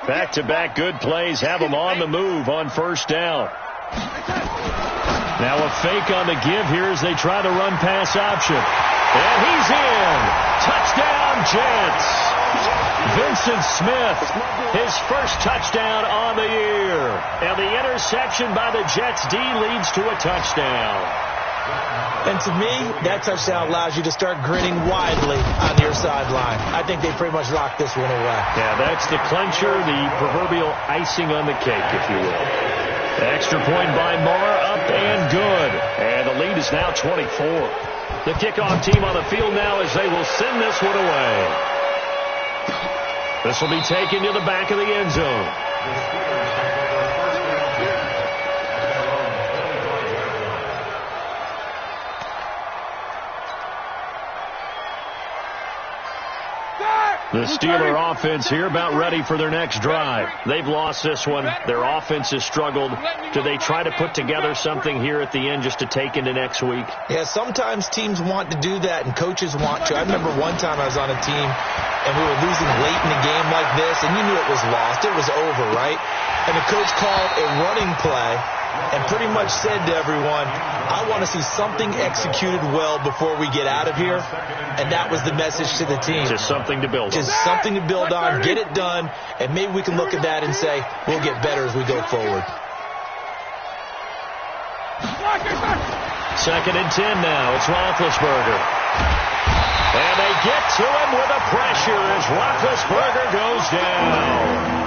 Back-to-back good plays have them on the move on first down. Now a fake on the give here as they try the run-pass option. And he's in. Touchdown, Jets. Vincent Smith, his first touchdown on the year. And the interception by the Jets D leads to a touchdown. And to me, that touchdown allows you to start grinning widely on your sideline. I think they pretty much locked this one away. Yeah, that's the clincher, the proverbial icing on the cake, if you will. The extra point by Marr, up and good. And the lead is now 24. The kickoff team on the field now as they will send this one away. This will be taken to the back of the end zone. The Steeler offense here about ready for their next drive. They've lost this one. Their offense has struggled. Do they try to put together something here at the end just to take into next week? Yeah, sometimes teams want to do that and coaches want to. I remember one time I was on a team and we were losing late in a game like this, and you knew it was lost. It was over, right? And the coach called a running play and pretty much said to everyone, I want to see something executed well before we get out of here. And that was the message to the team. Just something to build on. Just something to build on, get it done, and maybe we can look at that and say, we'll get better as we go forward. 2nd and 10 now. It's Roethlisberger. And they get to him with a pressure as Roethlisberger goes down.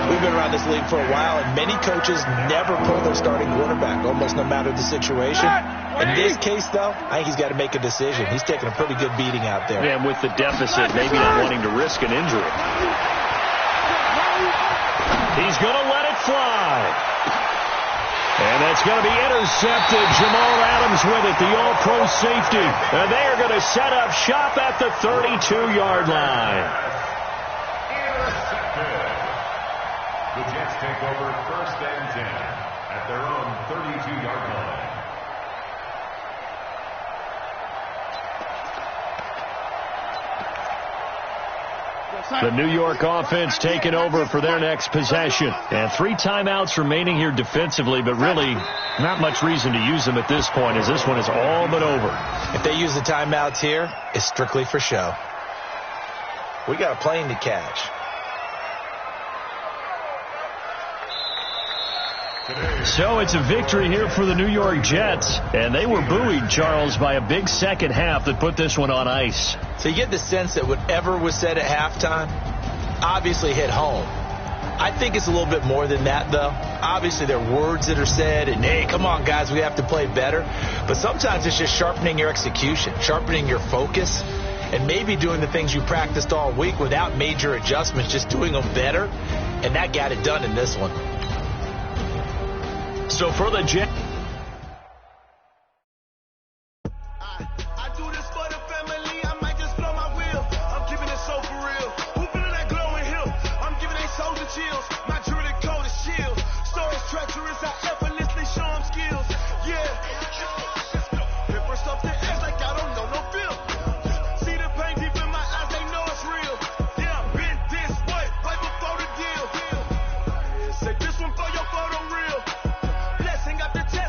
We've been around this league for a while, and many coaches never pull their starting quarterback, almost no matter the situation. In this case, though, I think he's got to make a decision. He's taking a pretty good beating out there. And with the deficit, maybe not wanting to risk an injury. He's going to let it fly. And that's going to be intercepted. Jamal Adams with it, the all-pro safety. And they are going to set up shop at the 32-yard line. The Jets take over 1st and 10 at their own 32-yard line. The New York offense taking over for their next possession. And 3 timeouts remaining here defensively, but really not much reason to use them at this point as this one is all but over. If they use the timeouts here, it's strictly for show. We got a plane to catch. So it's a victory here for the New York Jets, and they were buoyed, Charles, by a big second half that put this one on ice. So you get the sense that whatever was said at halftime obviously hit home. I think it's a little bit more than that, though. Obviously, there are words that are said, and, hey, come on, guys, we have to play better. But sometimes it's just sharpening your execution, sharpening your focus, and maybe doing the things you practiced all week without major adjustments, just doing them better, and that got it done in this one. So for the Jets. I do this for the family. I might just blow my wheel. I'm keeping it so for real. Who feeling that glowing hill? I'm giving they soldier chills. My jewelry coat is shield. Stories treacherous. I effortlessly show them skills. Yeah. Paper stuff the edge like I don't know no feel. See the pain deep in my eyes. They know it's real. Yeah, been this way right before the deal. Say this one for your photo reel. Blessing got the test.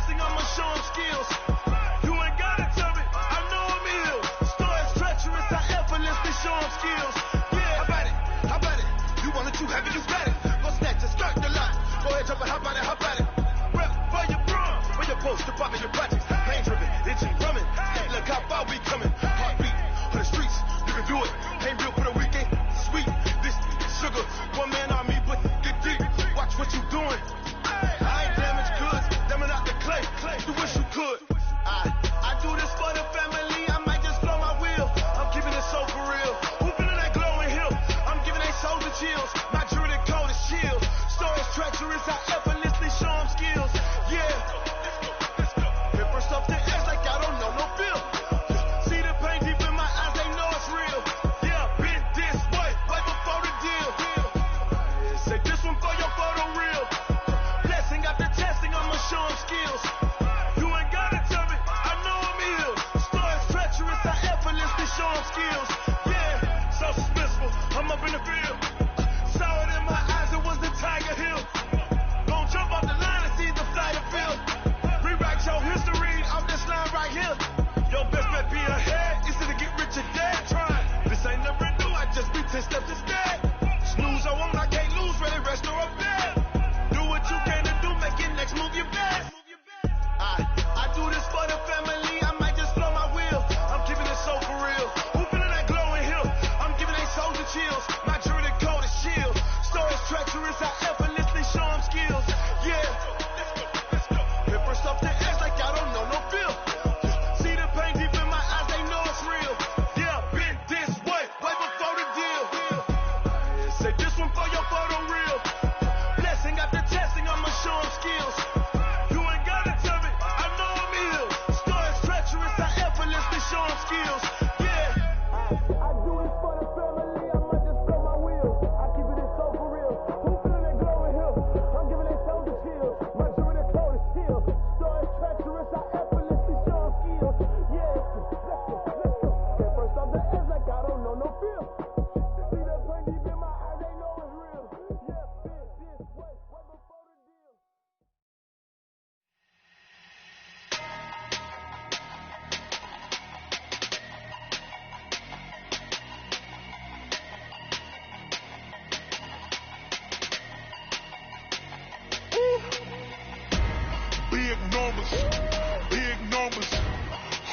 big numbers.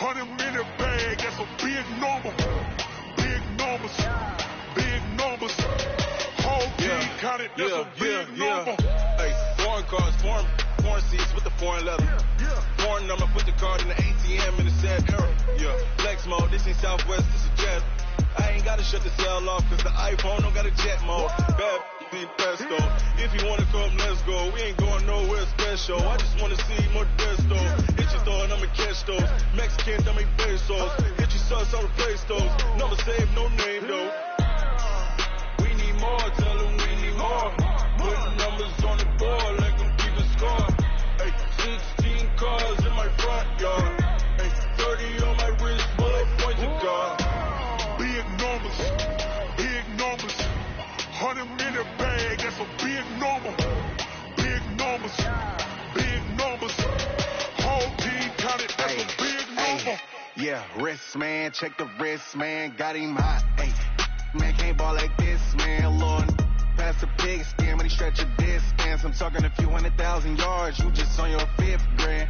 100 minute bag, that's a big number. Big numbers, big numbers. Whole team counted, that's a big number. Hey, foreign cars, foreign seats with the foreign leather. Foreign number, put the card in the ATM in the sad era. Flex mode, this ain't Southwest, this is Jet. I ain't gotta shut the cell off, cause the iPhone don't got a jet mode. Bad ain't presto. If you wanna come, let's go. We ain't going nowhere special. I just wanna see more desto. Hit your store and I'ma catch those. Mexican, dame pesos. Hit your sus, I'll replace those. Number save, no name though. We need more, tell them we need more. Putting numbers on the board like I'm keeping score. Hey, 16 cars in my front yard. Hey, 30 on my wrist, bullet points of God. Big numbers, big numbers. 100 minute bag, that's a big number. Big numbers, big numbers. Whole team counted, that's a big number. Yeah, wrist man, check the wrist man, got him hot. Hey, man can't ball like this, man. Lord, pass the pig skin, but he stretch a distance. I'm talking a few 100,000 yards, you just on your 5th grand.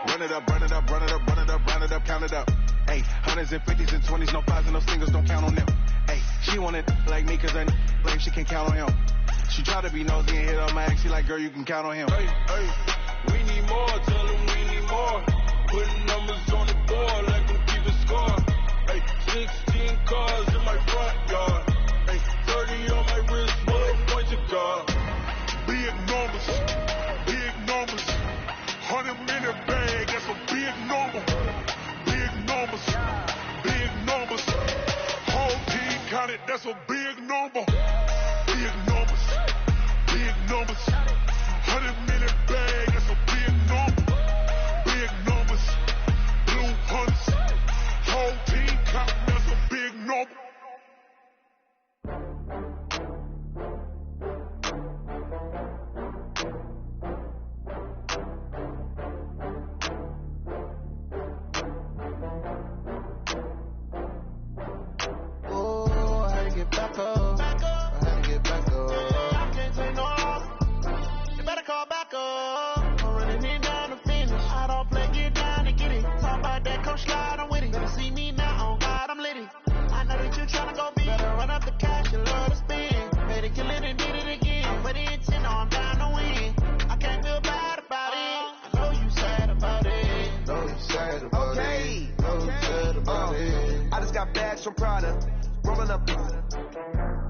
Run it up, run it up, run it up, run it up, round it up, count it up. Hey, hundreds and 50s and 20s, no 5s and no singles, don't count on them. Hey, she want it like me, cause I like she can count on him. She try to be nosy and hit on my ex, she like, girl, you can count on him. Hey, we need more, tell them we need more. Putting numbers on the board like I'm keeping score. Hey, 16 cars in my front yard. Hey, 30 on my wrist, bullet points of God. Big numbers, big numbers. 100 minute bag, that's a big number. Big numbers, big numbers. Whole team counted, that's a big number. Big numbers, big numbers. 100 minute bag, that's a big number. Big numbers, blue hunts. Whole team counting, that's a big number. Back up. I had to get back up. I can't take no off. You better call back up. I'm running it down to finish. I don't play, get down and get it. Talk about that, come slide, I'm with it. Better see me now, on God, I'm litty. I know that you tryna go big. Better run up the cash, you love to spend. Made it, kill it, and did it again. But the intent, I'm down to win. I can't feel bad about it. I know you sad about it. Know you sad about it. Know you sad about it. I just got bags from Prada. Rolling up,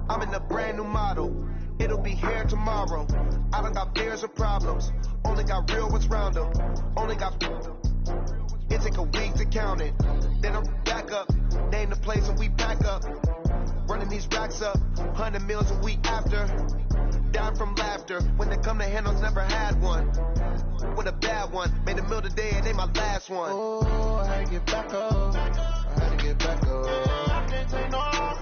I'm in a brand new model. It'll be here tomorrow. I done got fears of problems. Only got real ones round them. Only got. It take a week to count it. Then I'm back up. Name the place and we pack up. Running these racks up. 100 meals a week after. Down from laughter. When they come to handles, never had one. With a bad one. Made a meal today and they my last one. Oh, I had to get back up. I had to get back up. I can't take no off.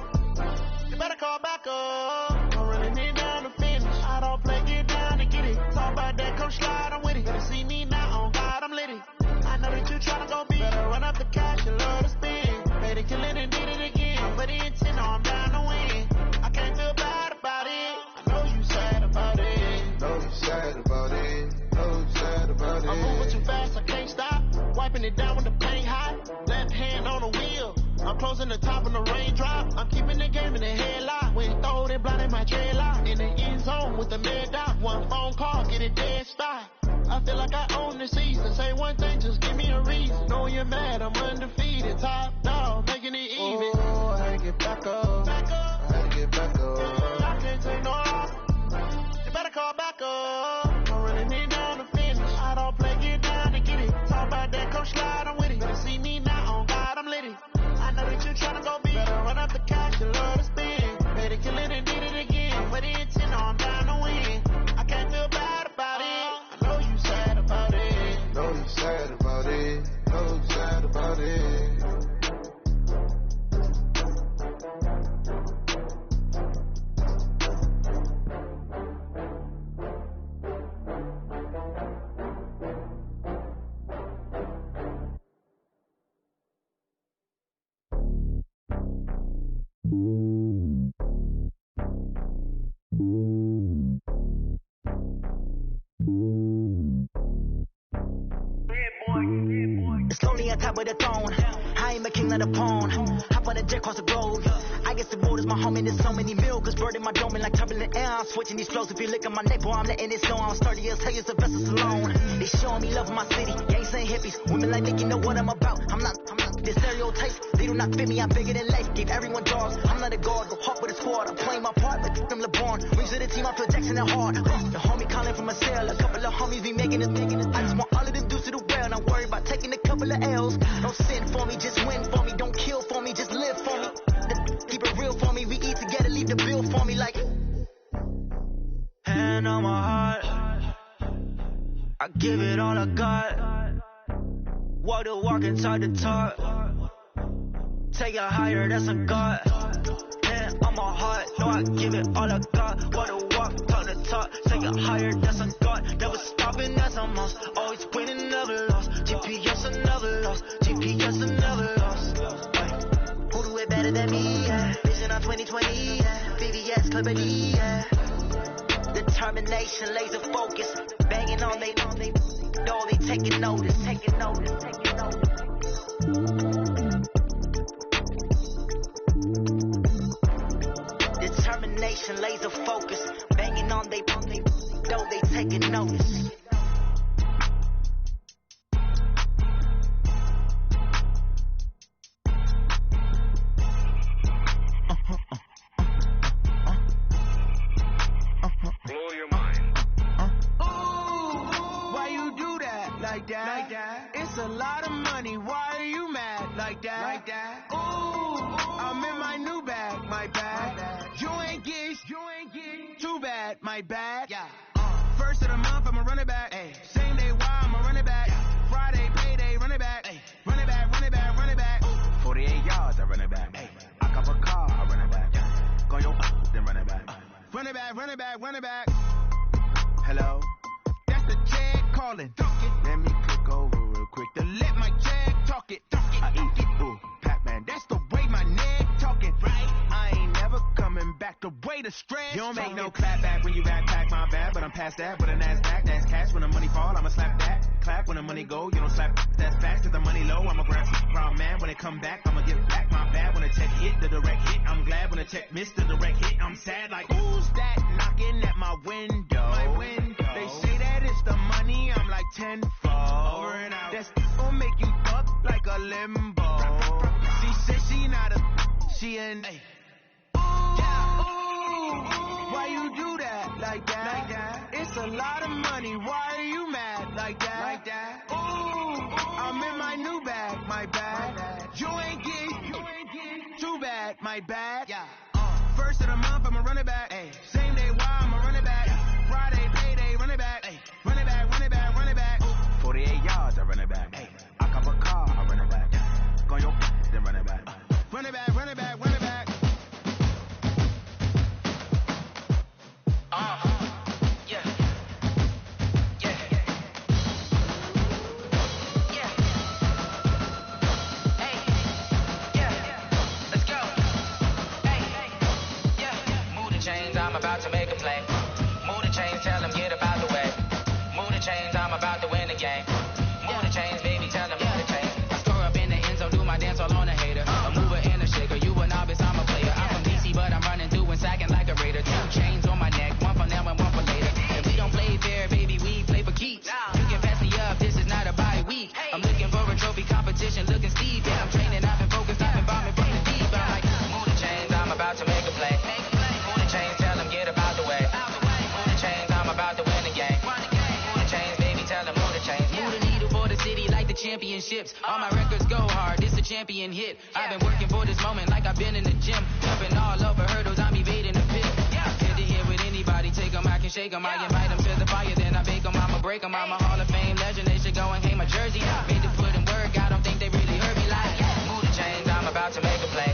You better call back up. I'm running it down to finish. I don't play, get down to get it. Talk about that, come slide, I'm with it. Better see me now, on God, I'm litty. I know that you tryna go big. Better run up the cash, you love to spend. Made it, kill it, and did it again. But the intent, I'm down to win. I can't feel bad about it. I know you sad about it. Know you sad about it. Know you sad about it. I'm moving too fast, I can't stop. Wiping it down when the paint hot. Left hand on the wheel. I'm closing the top of the raindrop. I'm keeping the game in the headlock. When you throw it, blind in my dreadlock. In the end zone with the mid dot. One phone call, get it dead stop. I feel like I own the season. Say one thing, just give me a reason. Knowing you're mad, I'm undefeated. Top dog, making it even. Oh, I had to get back up. I had to get back up. I can't take no off. You better call back up. I'm running it down to finish. I don't play, get down to get it. Talk about that, come slide, I'm with it. Better see me now, on God, I'm litty. I know that you tryna go big. Better run up the cash, you love to spend. Made it, kill it, and did it again. But the intent, I'm down to win. I can't feel bad about it. I know you sad about it. Know you sad about it. Know you sad about it. Slowly on top of the throne. I ain't a king of the pawn. Hop on a jet across the globe. I guess the world is my home and there's so many milkers. Bird in my dome and like turbulent air. I'm switching these flows. If you look at my neck, boy, I'm letting it snow. I'm sturdy as hell, it's a vessel alone. They showing me love in my city. Gangs ain't hippies. Women like Nick, you know what I'm about. I'm not the stereotypes. They do not fit me. I'm bigger than life. Give everyone jobs. I'm not a guard. Go hawk with a squad. I'm playing my part like them LeBron. Rings to the team. I feel Jackson and hard. The homie calling from a cell. A couple of homies be making it. I just want all of them dudes to the well. Not worried about taking a couple of L's. Don't sin for me, just win for me. Don't kill for me, just live for me. Keep it real for me. We eat together, leave the bill for me like. Hand on my heart, I give it all I got. Walk the walk and talk the talk. Take it higher, that's a God. Hand on my heart, no, I give it all I got. Walk the walk, talk the talk. Take it higher, that's a God. Never stopping, that's a must. Always winning, never lost. GPS, I never lost. GPS, I never lost. Who do it better than me? Yeah. Vision on 2020. Yeah. VVS, Clippity. Yeah. Determination, laser focus. Banging on they know they taking notice. Taking notice. Taking notice. Determination, laser focus. Banging on they know they taking notice. It's a lot of money, why are you mad like that? Ooh, I'm in my new bag, my bad. You ain't get too bad, my bad. Yeah. First of the month, I'ma run it back. Ay. Same day, why I'ma run it back. Friday, payday, run it back. Ay. Run it back, run it back, run it back. 48 yards, I run it back. Ay. I cop a car, I run it back. Go your then run it back. Run it back, run it back, run it back. Hello? That's the check calling. Let me click over real quick to let my check talk it. I eat it, ooh, Pac-Man. That's the way my neck talking. Right? I ain't never coming back the way the stretch. You don't make no clap back when you backpack, my bad. But I'm past that with a NASDAQ. That's cash when the money fall, I'ma slap that. Clap when the money go, you don't slap. That's facts. Cause the money low, I'ma grab some round man. When it come back, I'ma get back my bad. When the check hit, the direct hit. I'm glad when the check missed the direct hit. I'm sad like, who's that knocking at my window? My window. They say that it's the money, I'm like tenfold. Over and out. That's gonna make you up like a limbo. She said she not a, she an. Ay. Yeah. Ooh, why you do that like that? It's a lot of money, why are you mad like that? Ooh, I'm in my new bag, my bad. You ain't get too bad, my bad. Yeah. First of the month, I'ma run it back. Ay. Same day, why I'ma run it back. Friday, payday, run it back. Ay. Run it back, run it back, run it back. 48 yards, I run it back. Ay. I cop a car, I run it back. Go your then run it back. Run it back, run it back, run it back. I'm about to make a play. Move the chains, tell them get about the way. Move the chains, I'm about to win the game. Move the chains, baby, tell them move the chains. I score up in the end zone, do my dance all on a hater. A mover and a shaker, you a novice, I'm a player. I'm from DC, but I'm running through and sacking like a raider. 2 chains on my neck, one for now and one for later. If we don't play fair, baby, we play for keeps. You can pass me up, this is not a bye week. I'm looking for a trophy competition, looking Steve. Yeah, I'm training, I've been focused, I've been bombing from the deep. I'm like, move the chains, I'm about to make a play. Move the chains, tell them get about the way. Move the chains, I'm about to win the game. Move the chains, baby, tell them move the chains. Move the needle for the city like the championships. All my records go hard, this a champion hit. I've been working for this moment like I've been in the gym. Jumping all over hurdles, I'm evading the pit. Head to head with anybody, take them, I can shake them. I invite them to the fire, then I bake them, I'ma break them. I'm a Hall of Fame legend, they should go and hang my jersey. Made the foot and work, I don't think they really heard me like, move the chains, I'm about to make a play.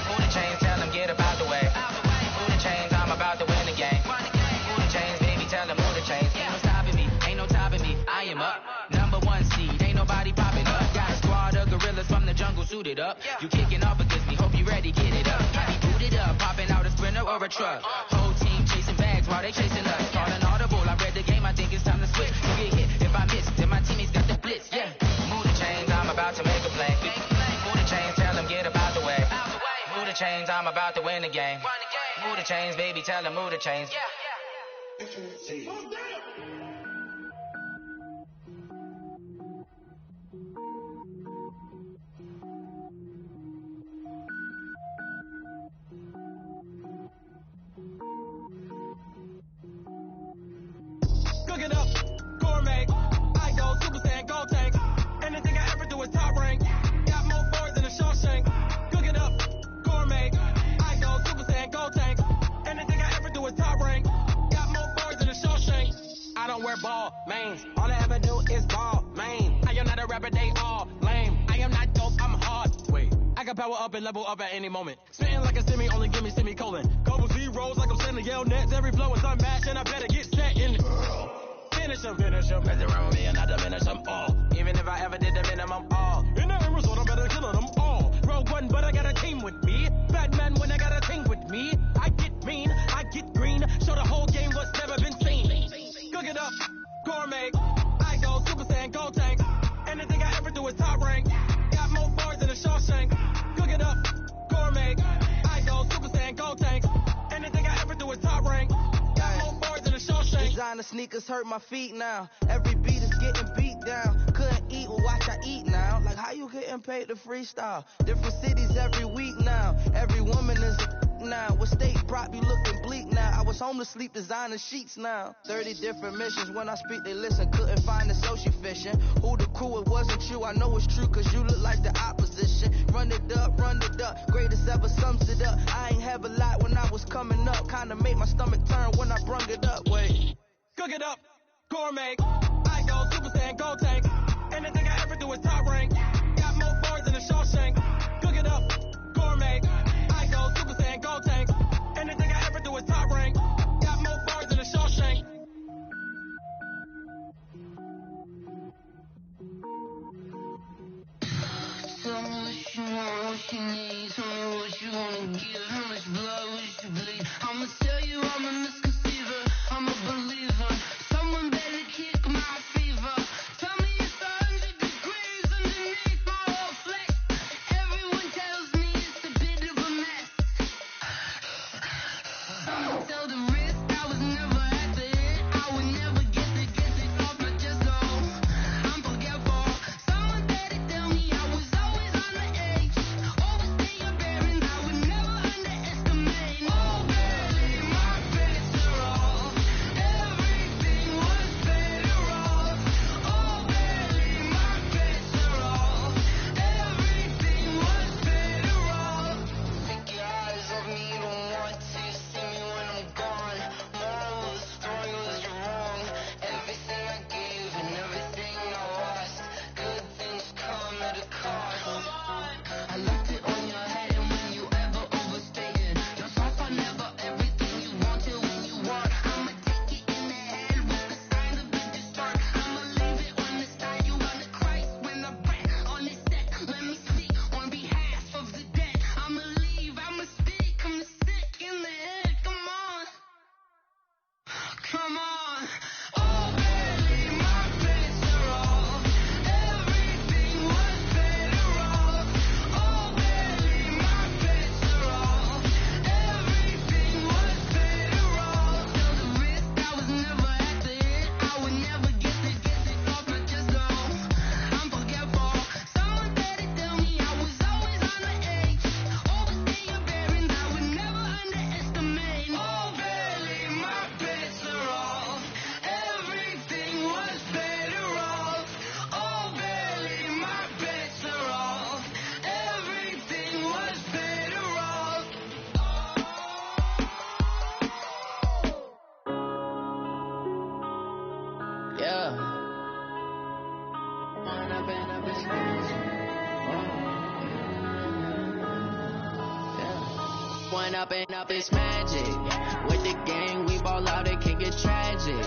Move the chains, tell them get about the way. Move the chains, I'm about to win the game. Move the chains, baby, tell them move the chains. Ain't no stopping me, ain't no topping me, I am up. Number 1 seed, ain't nobody popping up. Got a squad of gorillas from the jungle suited up. You kicking off against me, hope you ready, get it up. I be booted up, popping out a Sprinter or a truck. Whole team chasing bags while they chasing us. Calling audible, I read the game, I think it's time to switch. You get hit if I miss, then my teammates got the blitz, yeah. Move the chains, I'm chains, I'm about to win the game. Move the chains, baby, tell them move the chains. Cook it up, gourmet. I go Super Saiyan, gold tank. Anything I ever do is top rank. Got more boards than a Shawshank. Cook it up, gourmet. I go Super Saiyan, gold tank. Anything I ever do is top rank. Got more boards than a Shawshank. I don't wear ball, mains. All I ever do is ball, main. I am not a rapper, they all lame. I am not dope, I'm hard. Wait, I can power up and level up at any moment. Spitting like a semi, only give me semicolon. Couple zeros like I'm sending yell nets. Every flow is unmatched and I better get set in. Finish them, mess around with me and I diminish them all. Even if I ever did the minimum all. In the end result, I'm better killing them all. Rogue one, but I got a team with me. Bad man when I got a team with me. I get mean, I get green. Show the whole game what's never been seen. Cook it up, gourmet. I go Super Saiyan, gold tank. Anything I ever do is top rank. Got more boards than a Shawshank. Cook it up, gourmet. I go Super Saiyan, gold tank. Anything I ever do is top rank. Got more boards than a Shawshank. Designer sneakers hurt my feet now. Every beat is getting beat down. Couldn't eat, well watch I eat now. Like how you getting paid to freestyle? Different cities every week now. Every woman is a now. What state prop you looking bleak now? I was home to sleep designer sheets now. 30 different missions. When I speak they listen. Couldn't find it so she fishing. Who the crew, it wasn't you. I know it's true cause you look like the opposition. Run it up, greatest ever sums it up. I ain't have a lot when I was coming up. Kinda made my stomach turn when I brung it up. Wait. Cook it up, gourmet. I go Super Saiyan, gold tank. Anything I ever do is top rank. Got more boards than a Shawshank. Cook it up, gourmet. I go Super Saiyan, gold tank. Anything I ever do is top rank. Got more boards than a Shawshank. Tell me what you want, what you need. Tell me what you wanna give. How much blood would you bleed? I'ma tell you I'm a misconceiver. I'm a believer. Someone better kick my fever. Tell me it's 100 degrees underneath my whole flesh. Everyone tells me it's a bit of a mess. Someone tell the risk I was never at the hit. I would never get it off my chest. So I'm forgetful. Someone better tell me I was always on the edge. Overstay your bearings. I would never underestimate. Oh baby, my bets are off. Everything was better off. Oh baby, my bets are off. Everything was better off. Take your eyes off me, you don't want to see me when I'm gone. Moral of the story was you're wrong. Everything I gave and everything I lost. Good things come at a cost. I left it on your head and when you ever overstayed yourself, I never everything you wanted when you want. I'ma take it in the head with the sign of a distort. I'ma leave it on the side. You want to Christ when I pray on this set. Let me speak on behalf of the dead. I'ma leave, I'ma speak. I'm sick in the head. Come on. Come on. Oh baby, my bets are off. Everything was better off. Oh baby, my bets are off. Everything was better off. Tell the risk I was never at the hit. I would never get it off my chest. So I'm forgetful. Someone better tell me I was always on the edge. Overstay your bearings. I would never underestimate. Oh baby, my bets are off. Everything was better off. Oh baby, my bets are off. Everything was better off. Yeah. One up and up is magic. With the gang, we ball out, it can get tragic.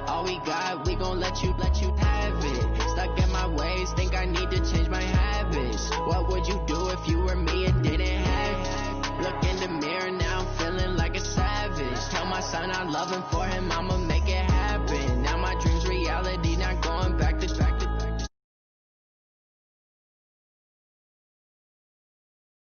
All we got, we gon' let you have it. Stuck in my ways, think I need to change my habits. What would you do if you were me and didn't have it? Look in the mirror now, I'm feeling like a savage. Tell my son I love him, for him I'm a